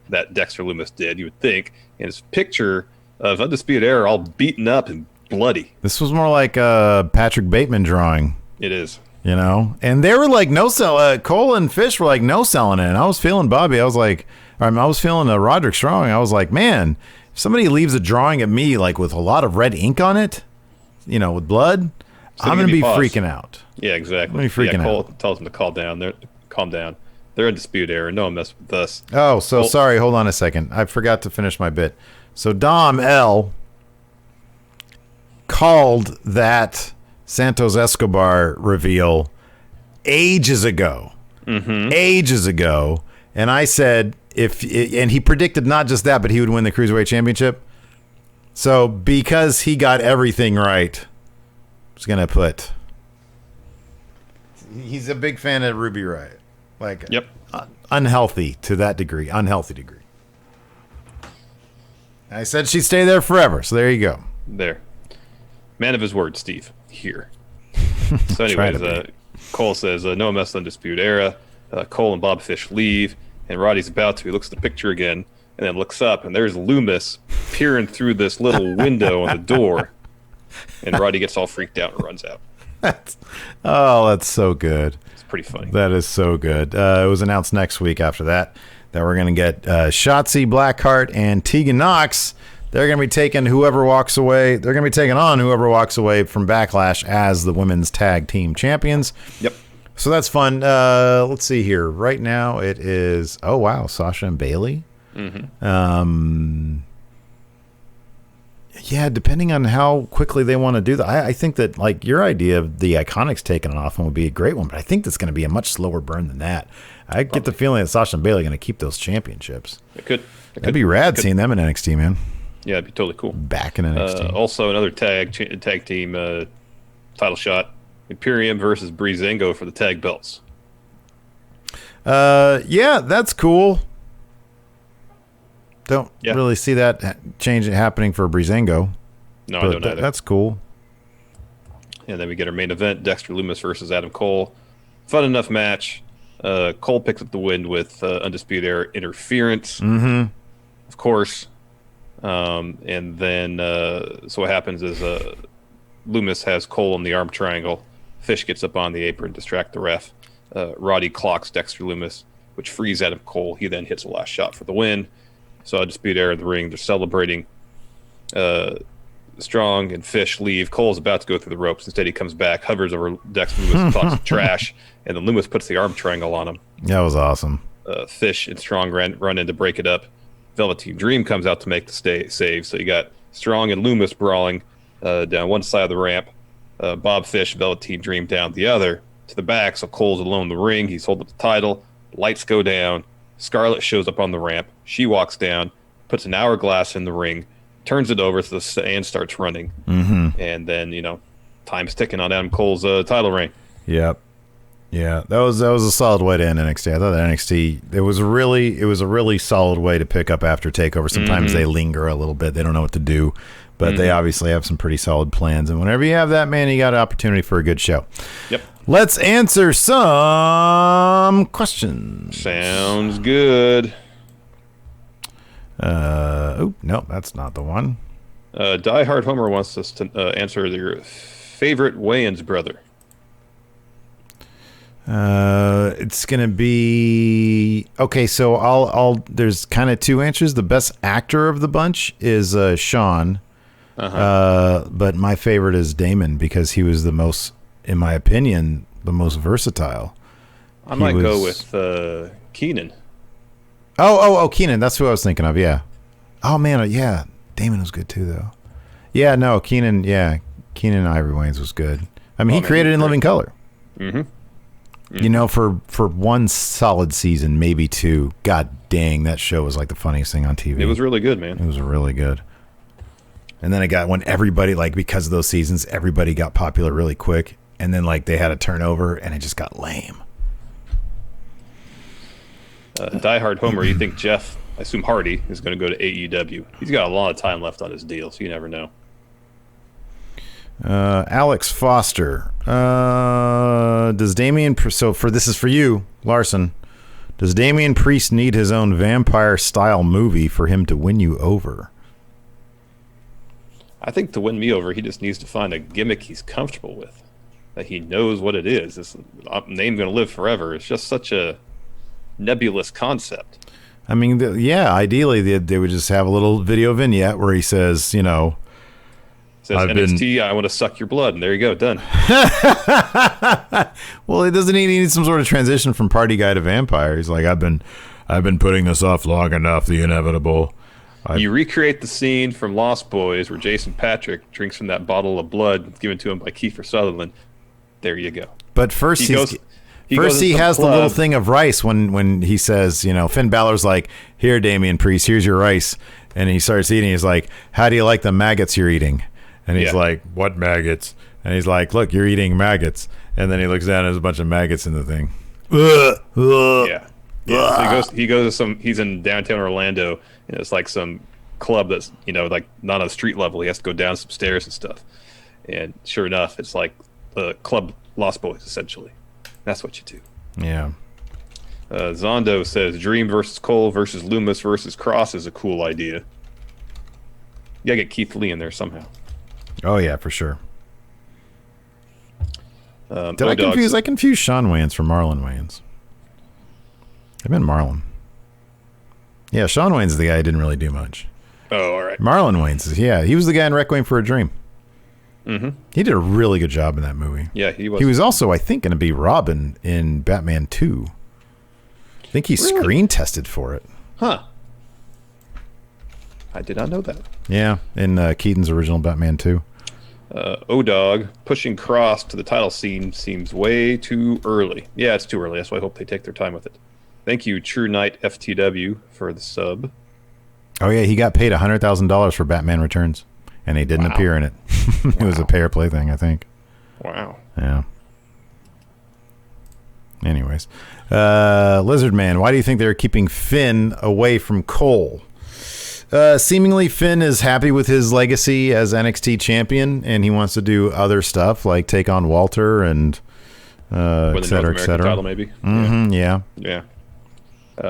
S4: that Dexter Lumis did, you would think, and his picture of Undisputed Era all beaten up and bloody.
S3: This was more like a Patrick Bateman drawing.
S4: It is.
S3: You know? And they were like no sell. Cole and Fish were like no selling it. And I was feeling Bobby. I was like, I was feeling Roderick Strong. I was like, man, if somebody leaves a drawing of me like with a lot of red ink on it, you know, with blood, I'm going to be freaking out.
S4: Yeah, exactly.
S3: I'm freaking out.
S4: Cole tells him to calm down. They're in Undisputed Era. No one mess with us.
S3: Oh, so sorry. Hold on a second. I forgot to finish my bit. So Dom L called that Santos Escobar reveal ages ago. Ages ago. And I said, and he predicted not just that, but he would win the Cruiserweight Championship. So because he got everything right, I was going to put, he's a big fan of Ruby Riott. Like,
S4: yep.
S3: Unhealthy to that degree. Unhealthy degree. I said she'd stay there forever. So there you go.
S4: There. Man of his word, Steve. Here. So anyways, Cole says, no mess Undisputed Era. Cole and Bob Fish leave. And Roddy's about to. He looks at the picture again and then looks up. And there's Lumis peering through this little window on the door. And Roddy gets all freaked out and runs out.
S3: That's so good.
S4: It's pretty funny.
S3: That is so good. It was announced next week after that we're going to get Shotzi Blackheart and Tegan Nox. They're going to be taking whoever walks away. They're going to be taking on whoever walks away from Backlash as the women's tag team champions.
S4: Yep.
S3: So that's fun. Let's see here. Right now it is, oh, wow, Sasha and Bailey. Yeah, depending on how quickly they want to do that. I think that, like, your idea of the Iconics taking it off would be a great one, but I think that's going to be a much slower burn than that. I get the feeling that Sasha and Bailey are going to keep those championships.
S4: It could.
S3: That'd be rad seeing them in NXT, man.
S4: Yeah, it'd be totally cool.
S3: Back in NXT.
S4: Also, another tag team title shot. Imperium versus Breezango for the tag belts.
S3: Yeah, that's cool. Don't really see that change happening for Breezango.
S4: No, I don't either.
S3: That's cool.
S4: And then we get our main event, Dexter Lumis versus Adam Cole. Fun enough match. Cole picks up the win with Undisputed Era interference. Of course. And then so what happens is Lumis has Cole in the arm triangle. Fish gets up on the apron, distract the ref. Roddy clocks Dexter Lumis, which frees Adam Cole. He then hits the last shot for the win. So Undisputed Era in the ring. They're celebrating. Strong and Fish leave. Cole's about to go through the ropes. Instead, he comes back, hovers over Dexter Lumis, and talks trash, and then Lumis puts the arm triangle on him.
S3: That was awesome.
S4: Fish and Strong run in to break it up. Velveteen Dream comes out to make the save. So you got Strong and Lumis brawling down one side of the ramp. Bob Fish, Velveteen Dream down the other to the back. So Cole's alone in the ring. He's holding up the title. Lights go down. Scarlett shows up on the ramp. She walks down, puts an hourglass in the ring, turns it over so the sand starts running. And then, time's ticking on Adam Cole's title reign.
S3: Yep. Yeah, that was a solid way to end NXT. I thought that NXT it was a really solid way to pick up after TakeOver. Sometimes they linger a little bit; they don't know what to do, but they obviously have some pretty solid plans. And whenever you have that, man, you got an opportunity for a good show.
S4: Yep.
S3: Let's answer some questions.
S4: Sounds good.
S3: No, that's not the one.
S4: Die Hard Homer wants us to answer your favorite Wayans brother.
S3: It's gonna be okay. So I'll. There's kind of two answers. The best actor of the bunch is Sean, but my favorite is Damon because he was the most, in my opinion, the most versatile.
S4: I might go with Keenan.
S3: Oh, Keenan. That's who I was thinking of. Yeah. Oh man, yeah. Damon was good too, though. Yeah, no, Keenan. Yeah, Keenan Ivory Wayans was good. I mean, he created In Living Color. For one solid season, maybe two. God dang, that show was like the funniest thing on TV.
S4: It was really good, man.
S3: It was really good. And then it got when everybody, like, because of those seasons, everybody got popular really quick. And then, like, they had a turnover, and it just got lame.
S4: Die Hard Homer, you think Jeff I assume Hardy is going to go to AEW. He's got a lot of time left on his deal, so you never know.
S3: Alex Foster. Does Damian... So this is for you, Larson. Does Damian Priest need his own vampire-style movie for him to win you over?
S4: I think to win me over, he just needs to find a gimmick he's comfortable with, that he knows what it is. This name going to live forever. It's just such a nebulous concept.
S3: I mean, ideally they would just have a little video vignette where he says, you know...
S4: Says NXT, I want to suck your blood, and there you go, done.
S3: Well, he need some sort of transition from party guy to vampire. He's like, I've been putting this off long enough, the inevitable.
S4: You recreate the scene from Lost Boys where Jason Patrick drinks from that bottle of blood given to him by Kiefer Sutherland. There you go.
S3: But first he has the little thing of rice when he says, you know, Finn Balor's like, here, Damian Priest, here's your rice. And he starts eating. He's like, how do you like the maggots you're eating? And he's like, what maggots? And he's like, look, you're eating maggots. And then he looks down and there's a bunch of maggots in the thing.
S4: Yeah. So he goes to he's in downtown Orlando, and it's like some club that's, you know, like not on street level. He has to go down some stairs and stuff. And sure enough, it's like the club Lost Boys, essentially. That's what you do.
S3: Yeah.
S4: Zondo says Dream versus Cole versus Loomis versus Cross is a cool idea. You gotta get Keith Lee in there somehow.
S3: Oh yeah, for sure. Did I confuse Shawn Wayans for Marlon Wayans? I meant Marlon. Yeah, Shawn Wayans is the guy who didn't really do much.
S4: Oh, all right.
S3: Marlon Wayans, he was the guy in Requiem for a Dream.
S4: Mm-hmm.
S3: He did a really good job in that movie.
S4: Yeah, he was.
S3: He was also, I think, going to be Robin in Batman 2. I think he screen tested for it.
S4: Huh. I did not know that.
S3: Yeah, in Keaton's original Batman 2.
S4: O-Dog, pushing Cross to the title scene seems way too early. Yeah, it's too early. That's why I hope they take their time with it. Thank you, True Knight FTW, for the sub.
S3: Oh, yeah, he got paid $100,000 for Batman Returns, and he didn't appear in it. It was a pay-or-play thing, I think.
S4: Wow.
S3: Yeah. Anyways. Lizard Man, why do you think they're keeping Finn away from Cole? Seemingly Finn is happy with his legacy as NXT champion, and he wants to do other stuff like take on Walter and et cetera, et cetera.
S4: Title, maybe.
S3: Mm-hmm, yeah.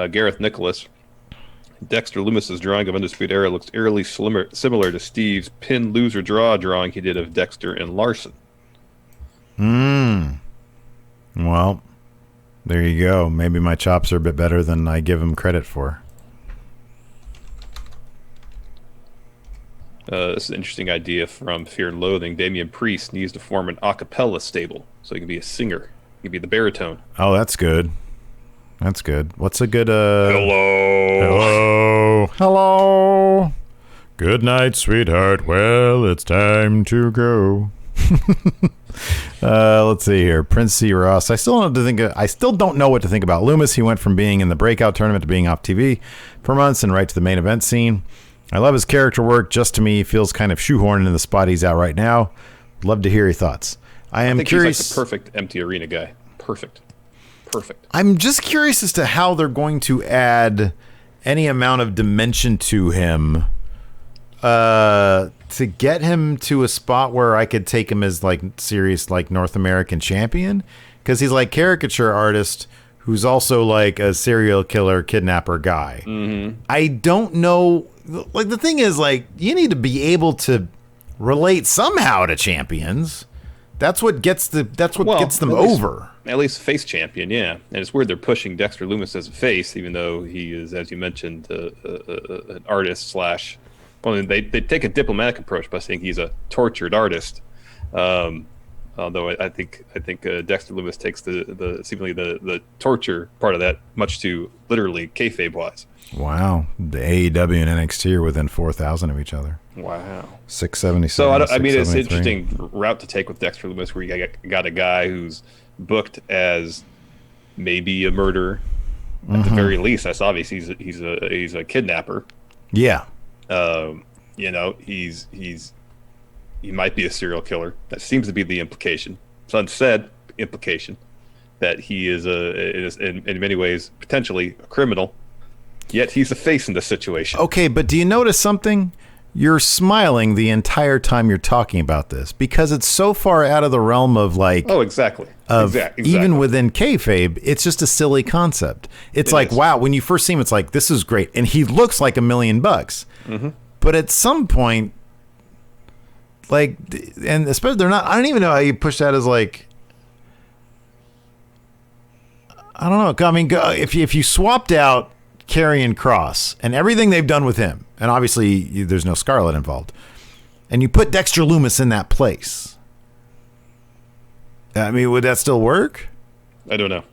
S4: Gareth Nicholas. Dexter Loomis's drawing of Undisputed Era looks eerily similar to Steve's pin loser draw drawing he did of Dexter and Larson.
S3: Well, there you go. Maybe my chops are a bit better than I give him credit for.
S4: This is an interesting idea from Fear and Loathing. Damian Priest needs to form an a cappella stable so he can be a singer. He can be the baritone.
S3: Oh, that's good. That's good. What's a good...
S5: Hello. Good night, sweetheart. Well, it's time to go.
S3: Let's see here. Prince C. Ross. I still don't know what to think about Loomis. He went from being in the breakout tournament to being off TV for months and right to the main event scene. I love his character work. Just to me, he feels kind of shoehorned in the spot he's at right now. Love to hear your thoughts. I think curious.
S4: He's like the perfect empty arena guy. Perfect.
S3: I'm just curious as to how they're going to add any amount of dimension to him to get him to a spot where I could take him as like serious like North American champion, because he's like caricature artist who's also like a serial killer kidnapper guy.
S4: Mm-hmm.
S3: I don't know. Like the thing is, like, you need to be able to relate somehow to champions. That's what gets them over.
S4: At least face champion, yeah. And it's weird they're pushing Dexter Loomis as a face, even though he is, as you mentioned, an artist slash. Well, they take a diplomatic approach by saying he's a tortured artist. Although I think Dexter Loomis takes the torture part of that much too literally kayfabe wise.
S3: Wow, the AEW and NXT are within 4,000 of each other.
S4: Wow,
S3: 677.
S4: So I mean, it's an interesting route to take with Dexter Loomis, where you got a guy who's booked as maybe a murderer at the very least. That's obvious. He's a kidnapper.
S3: Yeah.
S4: You know, he might be a serial killer. That seems to be the implication. It's unsaid implication that he is in many ways potentially a criminal. Yet he's the face in this situation.
S3: Okay, but do you notice something? You're smiling the entire time you're talking about this because it's so far out of the realm of like.
S4: Oh, exactly. Exactly.
S3: Even within kayfabe, it's just a silly concept. It's like, wow, when you first see him, it's like, this is great. And he looks like $1 million. Mm-hmm. But at some point, like, and especially they're not, I don't even know how you push that as like, I don't know. I mean, if you swapped out Karrion Kross and everything they've done with him, and obviously there's no Scarlet involved, and you put Dexter Lumis in that place, I mean, would that still work?
S4: I don't know.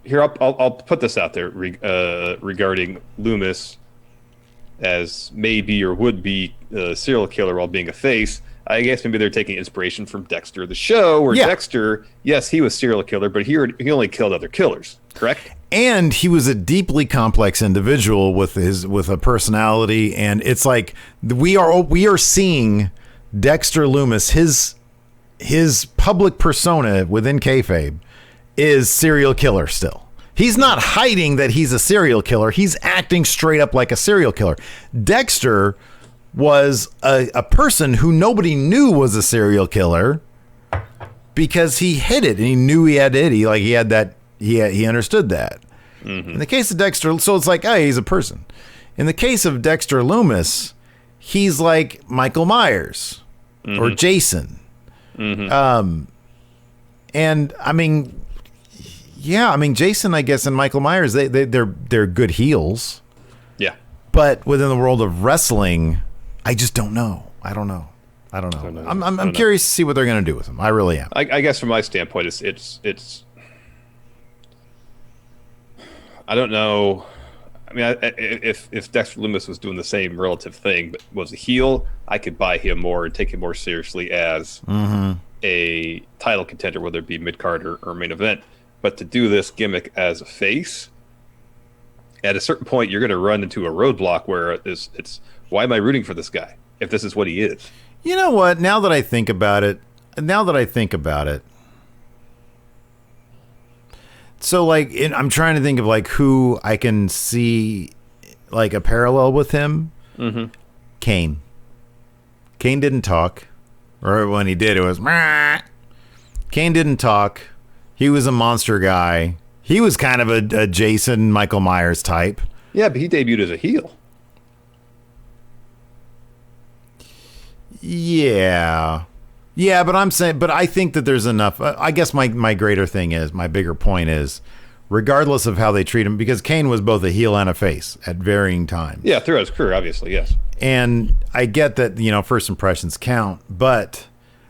S4: Here, I'll put this out there regarding Lumis as maybe or would be a serial killer while being a face. I guess maybe they're taking inspiration from Dexter, the show, where Dexter, yes, he was serial killer, but he only killed other killers, correct?
S3: And he was a deeply complex individual with a personality, and it's like we are seeing Dexter Lumis, his public persona within kayfabe is serial killer still. He's not hiding that he's a serial killer. He's acting straight up like a serial killer. Dexter was a person who nobody knew was a serial killer because he hid it and he knew he had it. He understood that. Mm-hmm. In the case of Dexter, so it's like, hey, he's a person. In the case of Dexter Lumis, he's like Michael Myers or Jason. Mm-hmm. And I mean, yeah, I mean, Jason, I guess, and Michael Myers, they're good heels.
S4: Yeah.
S3: But within the world of wrestling, I just don't know. I don't know. I'm curious to see what they're going to do with him. I really am.
S4: I guess from my standpoint, it's I don't know. I mean, if Dexter Lumis was doing the same relative thing, but was a heel, I could buy him more and take him more seriously as a title contender, whether it be mid-card or main event. But to do this gimmick as a face, at a certain point, you're going to run into a roadblock where it's why am I rooting for this guy if this is what he is?
S3: You know what? Now that I think about it, so like I'm trying to think of like who I can see like a parallel with him. Mm-hmm. Kane didn't talk, or when he did, it was Mah. Kane didn't talk. He was a monster guy. He was kind of a Jason Michael Myers type.
S4: Yeah, but he debuted as a heel.
S3: Yeah, but I think that there's enough. I guess my bigger point is, regardless of how they treat him, because Kane was both a heel and a face at varying times.
S4: Yeah, throughout his career, obviously, yes.
S3: And I get that, first impressions count, but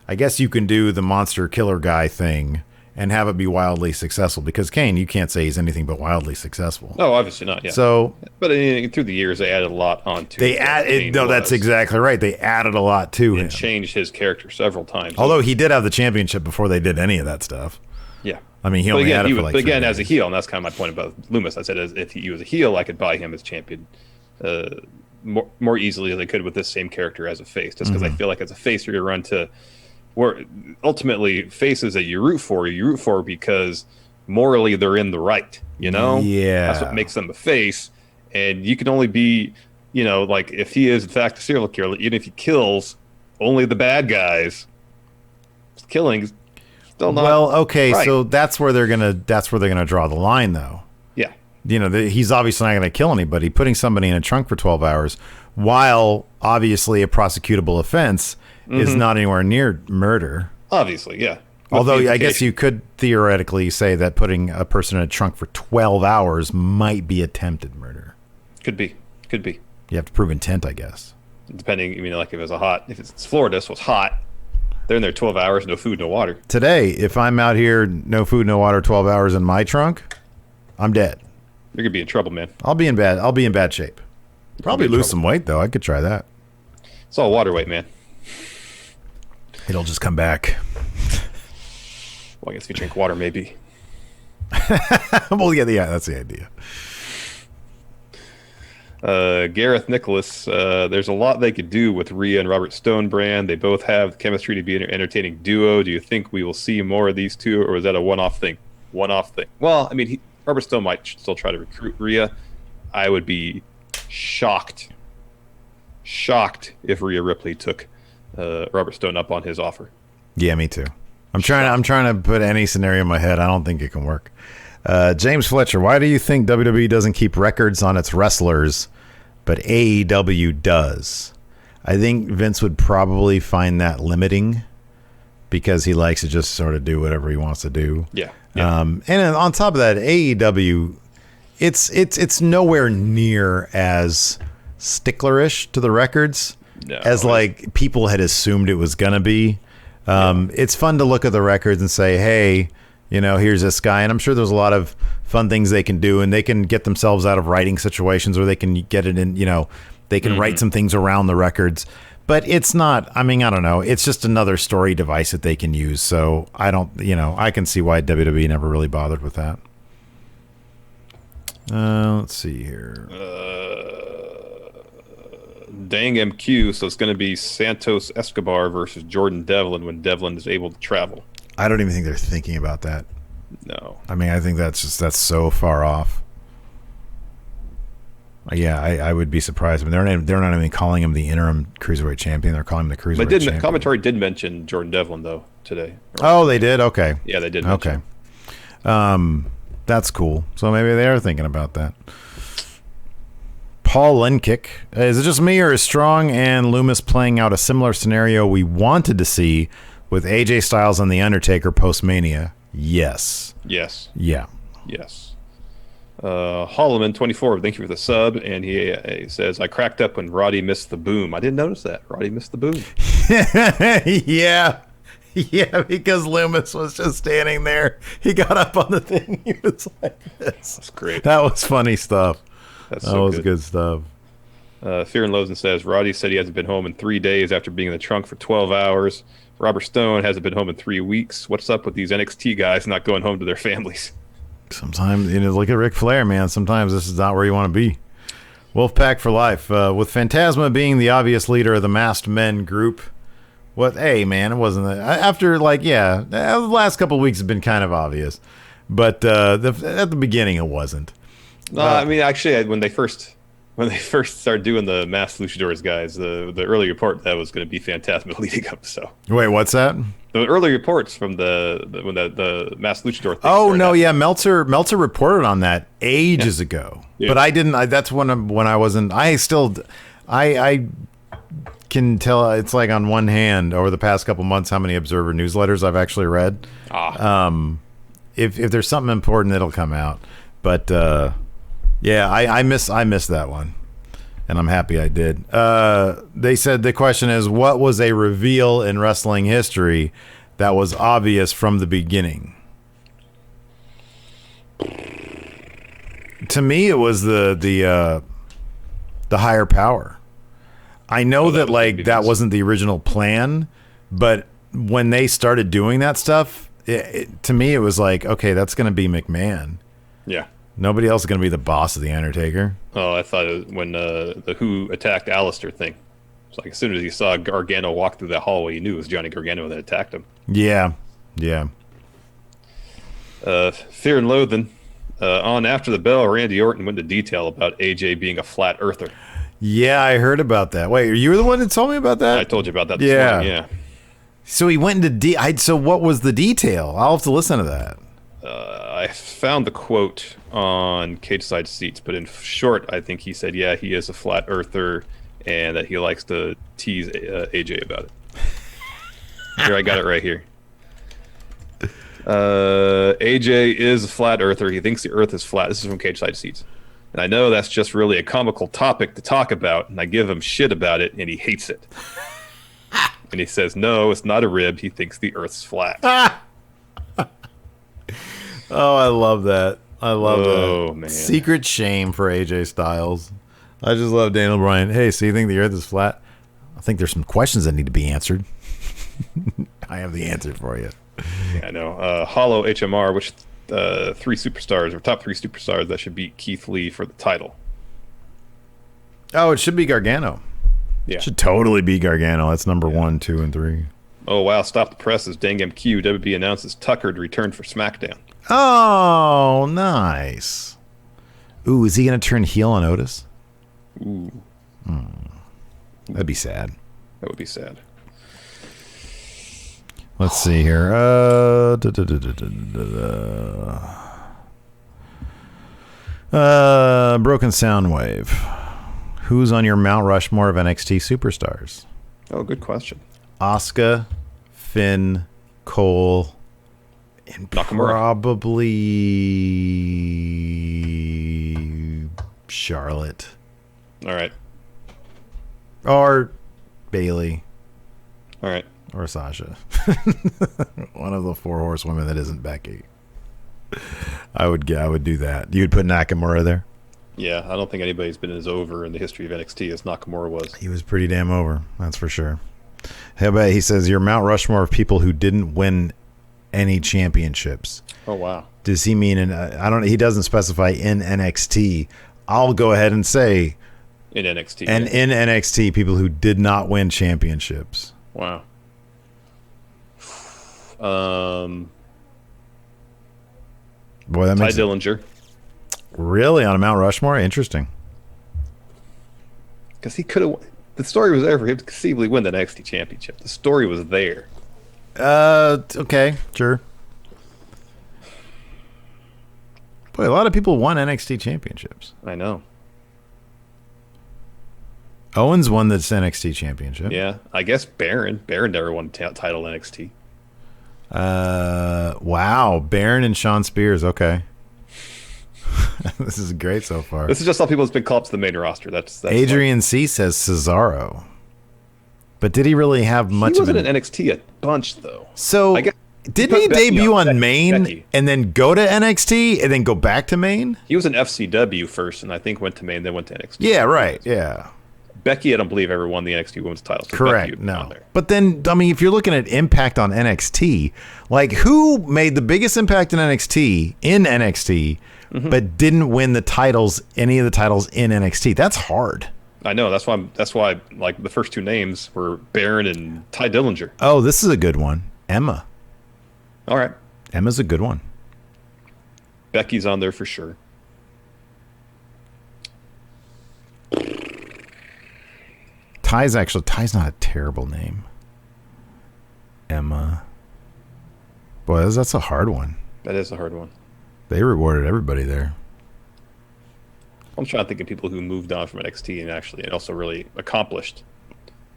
S3: I guess you can do the monster killer guy thing and have it be wildly successful, because Kane, you can't say he's anything but wildly successful.
S4: No, obviously not. Yeah.
S3: So,
S4: but through the years, they added a lot onto.
S3: That's exactly right. They added a lot to him.
S4: And changed his character several times.
S3: Although he did have the championship before they did any of that stuff.
S4: Yeah.
S3: I mean, he only had it for like.
S4: But again, as a heel, and that's kind of my point about Lumis. I said, if he was a heel, I could buy him as champion more easily than I could with this same character as a face. Just because I feel like as a face, you're going to run to. Where ultimately faces that you root for because morally they're in the right,
S3: Yeah.
S4: That's what makes them a face. And you can only be, like if he is in fact a serial killer, even if he kills only the bad guys, killing is still not right.
S3: So that's where they're gonna draw the line, though.
S4: Yeah.
S3: He's obviously not gonna kill anybody. Putting somebody in a trunk for 12 hours, while obviously a prosecutable offense, is not anywhere near murder.
S4: Obviously, yeah.
S3: Although I guess you could theoretically say that putting a person in a trunk for 12 hours might be attempted murder.
S4: Could be.
S3: You have to prove intent, I guess.
S4: Depending, like if it's Florida, so it's hot. They're in there 12 hours, no food, no water.
S3: Today, if I'm out here, no food, no water, 12 hours in my trunk, I'm dead.
S4: You're gonna be in trouble, man.
S3: I'll be in bad shape. Probably lose some weight though. I could try that.
S4: It's all water weight, man.
S3: It'll just come back.
S4: Well, I guess if you drink water, maybe.
S3: Well, yeah, that's the idea.
S4: Gareth Nicholas, there's a lot they could do with Rhea and Robert Stonebrand. They both have chemistry to be an entertaining duo. Do you think we will see more of these two, or is that a one-off thing? Well, I mean, Robert Stone might still try to recruit Rhea. I would be shocked if Rhea Ripley took Robert Stone up on his offer.
S3: Yeah, me too. I'm trying to put any scenario in my head. I don't think it can work. James Fletcher, why do you think WWE doesn't keep records on its wrestlers, but AEW does? I think Vince would probably find that limiting because he likes to just sort of do whatever he wants to do.
S4: Yeah.
S3: And on top of that, AEW, it's nowhere near as sticklerish to the records as like people had assumed it was gonna be. It's fun to look at the records and say, hey, here's this guy, and I'm sure there's a lot of fun things they can do, and they can get themselves out of writing situations, or they can get it in, they can write some things around the records. But it's not, I don't know. It's just another story device that they can use. So I don't, I can see why WWE never really bothered with that. Let's see here.
S4: Dang MQ, so it's going to be Santos Escobar versus Jordan Devlin when Devlin is able to travel.
S3: I don't even think they're thinking about that.
S4: No.
S3: I think that's so far off. Yeah, I would be surprised. They're not even calling him the interim cruiserweight champion. They're calling him the cruiserweight champion.
S4: Commentary did mention Jordan Devlin though today.
S3: Oh, they did. Okay.
S4: Yeah, they did.
S3: Okay. That's cool. So maybe they are thinking about that. Paul Lenkick, is it just me, or is Strong and Loomis playing out a similar scenario we wanted to see with AJ Styles and The Undertaker post-Mania? Yes.
S4: Yes.
S3: Yeah.
S4: Yes. Holloman 24, thank you for the sub, and he says, I cracked up when Roddy missed the boom. I didn't notice that. Roddy missed the boom.
S3: Yeah, because Loomis was just standing there. He got up on the thing. He was like this.
S4: That's great.
S3: That was funny stuff.
S4: That
S3: was good stuff.
S4: Fear and Loathing says, Roddy said he hasn't been home in 3 days after being in the trunk for 12 hours. Robert Stone hasn't been home in 3 weeks. What's up with these NXT guys not going home to their families?
S3: Sometimes, look at Ric Flair, man. Sometimes this is not where you want to be. Wolfpack for life. With Fantasma being the obvious leader of the masked men group. Hey, man, it wasn't that. After, the last couple of weeks have been kind of obvious. But at the beginning, it wasn't.
S4: No, actually, when they first started doing the masked luchadors guys, the early report that was going to be Fantasma leading up. So
S3: wait, what's that?
S4: The early reports from when the masked luchador thing.
S3: Oh no, yeah, Meltzer reported on that ages ago, but I didn't. That's when I wasn't. I can tell. It's like on one hand over the past couple months how many Observer newsletters I've actually read. If there's something important, it'll come out. But yeah, I missed that one, and I'm happy I did. They said the question is, what was a reveal in wrestling history that was obvious from the beginning? To me, it was the higher power. I know that wasn't the original plan, but when they started doing that stuff, to me it was like, okay, that's going to be McMahon.
S4: Yeah.
S3: Nobody else is going to be the boss of the Undertaker.
S4: Oh, I thought it was when the Who attacked Alistair thing. It's like as soon as he saw Gargano walk through that hallway, he knew it was Johnny Gargano that attacked him.
S3: Yeah.
S4: Fear and Loathing. On After the Bell, Randy Orton went into detail about AJ being a flat earther.
S3: Yeah, I heard about that. Wait, you were the one that told me about that?
S4: I told you about that this morning, yeah.
S3: So he went into so what was the detail? I'll have to listen to that.
S4: I found the quote on Cage Side Seats, but in short, I think he said, yeah, he is a flat earther and that he likes to tease AJ about it. Here, I got it right here. AJ is a flat earther. He thinks the earth is flat. This is from Cage Side Seats. And I know that's just really a comical topic to talk about, and I give him shit about it, and he hates it. And he says, no, it's not a rib. He thinks the earth's flat.
S3: Oh, I love that. I love that.
S4: Oh, man.
S3: Secret shame for AJ Styles. I just love Daniel Bryan. Hey, so you think the earth is flat? I think there's some questions that need to be answered. I have the answer for you.
S4: Yeah, I know. Hollow HMR, which top three superstars that should beat Keith Lee for the title?
S3: Oh, it should be Gargano.
S4: Yeah.
S3: It should totally be Gargano. That's number 1, 2, and 3.
S4: Oh, wow. Stop the presses. Dang MQ. WB announces Tucker to return for SmackDown.
S3: Oh, nice. Ooh, is he going to turn heel on Otis?
S4: Ooh,
S3: That'd be sad.
S4: that would be sad.
S3: Let's see here. Broken Sound Wave. Who's on your Mount Rushmore of NXT superstars?
S4: Oh, good question.
S3: Asuka, Finn, Cole, and
S4: Nakamura.
S3: probably Charlotte.
S4: All right.
S3: Or Bailey.
S4: All right.
S3: Or Sasha. One of the 4 horsewomen that isn't Becky. I would do that. You would put Nakamura there?
S4: Yeah, I don't think anybody's been as over in the history of NXT as Nakamura was.
S3: He was pretty damn over, that's for sure. How about, he says, your Mount Rushmore of people who didn't win any championships.
S4: Oh, wow.
S3: Does he mean he doesn't specify in NXT. I'll go ahead and say
S4: In NXT.
S3: and in NXT, people who did not win championships.
S4: Wow.
S3: Boy, that
S4: Ty
S3: makes
S4: Dillinger.
S3: really on a Mount Rushmore. Interesting.
S4: Because he could have. The story was there for him to conceivably win the NXT championship. The story was there.
S3: Okay, sure. Boy, a lot of people won NXT championships.
S4: I know.
S3: Owens won the NXT championship.
S4: Yeah, I guess Baron. Baron never won title NXT.
S3: Wow, Baron and Sean Spears. Okay. This is great so far.
S4: This is just all people that's been called up to the main roster. That's
S3: Adrian C says Cesaro. But did he really have much
S4: he
S3: of
S4: wasn't in NXT a bunch though.
S3: So
S4: I guess
S3: didn't he
S4: put Becky
S3: debut
S4: on
S3: on Main
S4: Becky.
S3: and then go to NXT and then go back to Main?
S4: He was in FCW first, and I think went to main, then went to NXT.
S3: Yeah, right. Yeah.
S4: Becky, I don't believe ever won the NXT Women's title. So Becky
S3: Correct.
S4: would be on
S3: No.
S4: there.
S3: But then, I mean, if you're looking at impact on NXT, like who made the biggest impact in NXT, but didn't win the titles, any of the titles in NXT? That's hard.
S4: I know. That's why like the first two names were Baron and Ty Dillinger.
S3: Oh, this is a good one. Emma.
S4: All right.
S3: Emma's a good one.
S4: Becky's on there for sure.
S3: Ty's not a terrible name. Emma. Boy, that's a hard one.
S4: That is a hard one.
S3: They rewarded everybody there.
S4: I'm trying to think of people who moved on from NXT and also really accomplished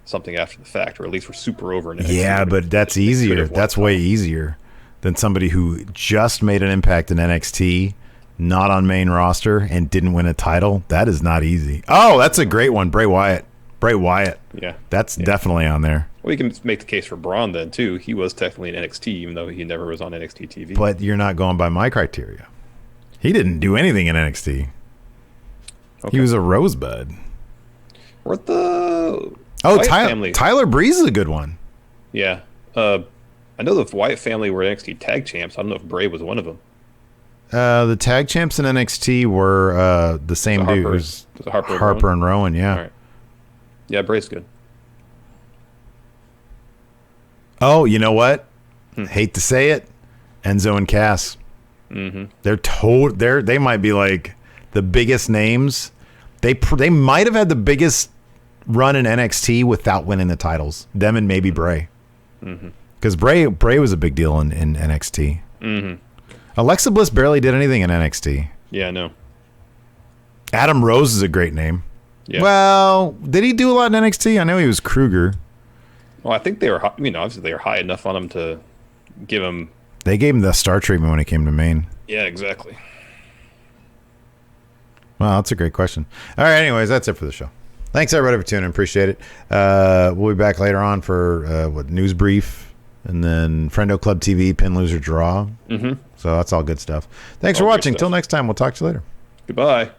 S4: something after the fact, or at least were super over in NXT.
S3: Yeah, but that's
S4: They could
S3: easier.
S4: have won
S3: That's way easier than somebody who just made an impact in NXT, not on main roster, and didn't win a title. That is not easy. Oh, that's a great one. Bray Wyatt.
S4: Yeah.
S3: That's definitely on there.
S4: Well, you can make the case for Braun then, too. He was technically in NXT, even though he never was on NXT TV.
S3: But you're not going by my criteria. He didn't do anything in NXT.
S4: Okay.
S3: He was a rosebud.
S4: What the...
S3: Oh,
S4: Wyatt family.
S3: Tyler Breeze is a good one.
S4: Yeah. I know the Wyatt family were NXT tag champs. I don't know if Bray was one of them.
S3: The tag champs in NXT were the same dude.
S4: Was it Harper and
S3: Harper and Rowan, yeah.
S4: All right. Yeah, Bray's good.
S3: Oh, you know what? Hate to say it, Enzo and Cass.
S4: Mm-hmm.
S3: They might be like the biggest names. They might have had the biggest run in NXT without winning the titles. Them and maybe Bray. Because Bray was a big deal in NXT.
S4: Mm-hmm.
S3: Alexa Bliss barely did anything in NXT.
S4: Yeah, I know.
S3: Adam Rose is a great name.
S4: Yeah.
S3: Well, did he do a lot in NXT? I know he was Kruger.
S4: Well, I think they were, obviously they were high enough on him to give him.
S3: They gave him the star treatment when he came to Maine.
S4: Yeah, exactly.
S3: Well, that's a great question. All right, anyways, that's it for the show. Thanks, everybody, for tuning in. Appreciate it. We'll be back later on for, News Brief, and then Friendo Club TV, Pin, Loser, Draw.
S4: Mm-hmm.
S3: So that's all good stuff. Thanks for
S4: All good
S3: watching.
S4: stuff.
S3: Till next time, we'll talk to you later.
S4: Goodbye.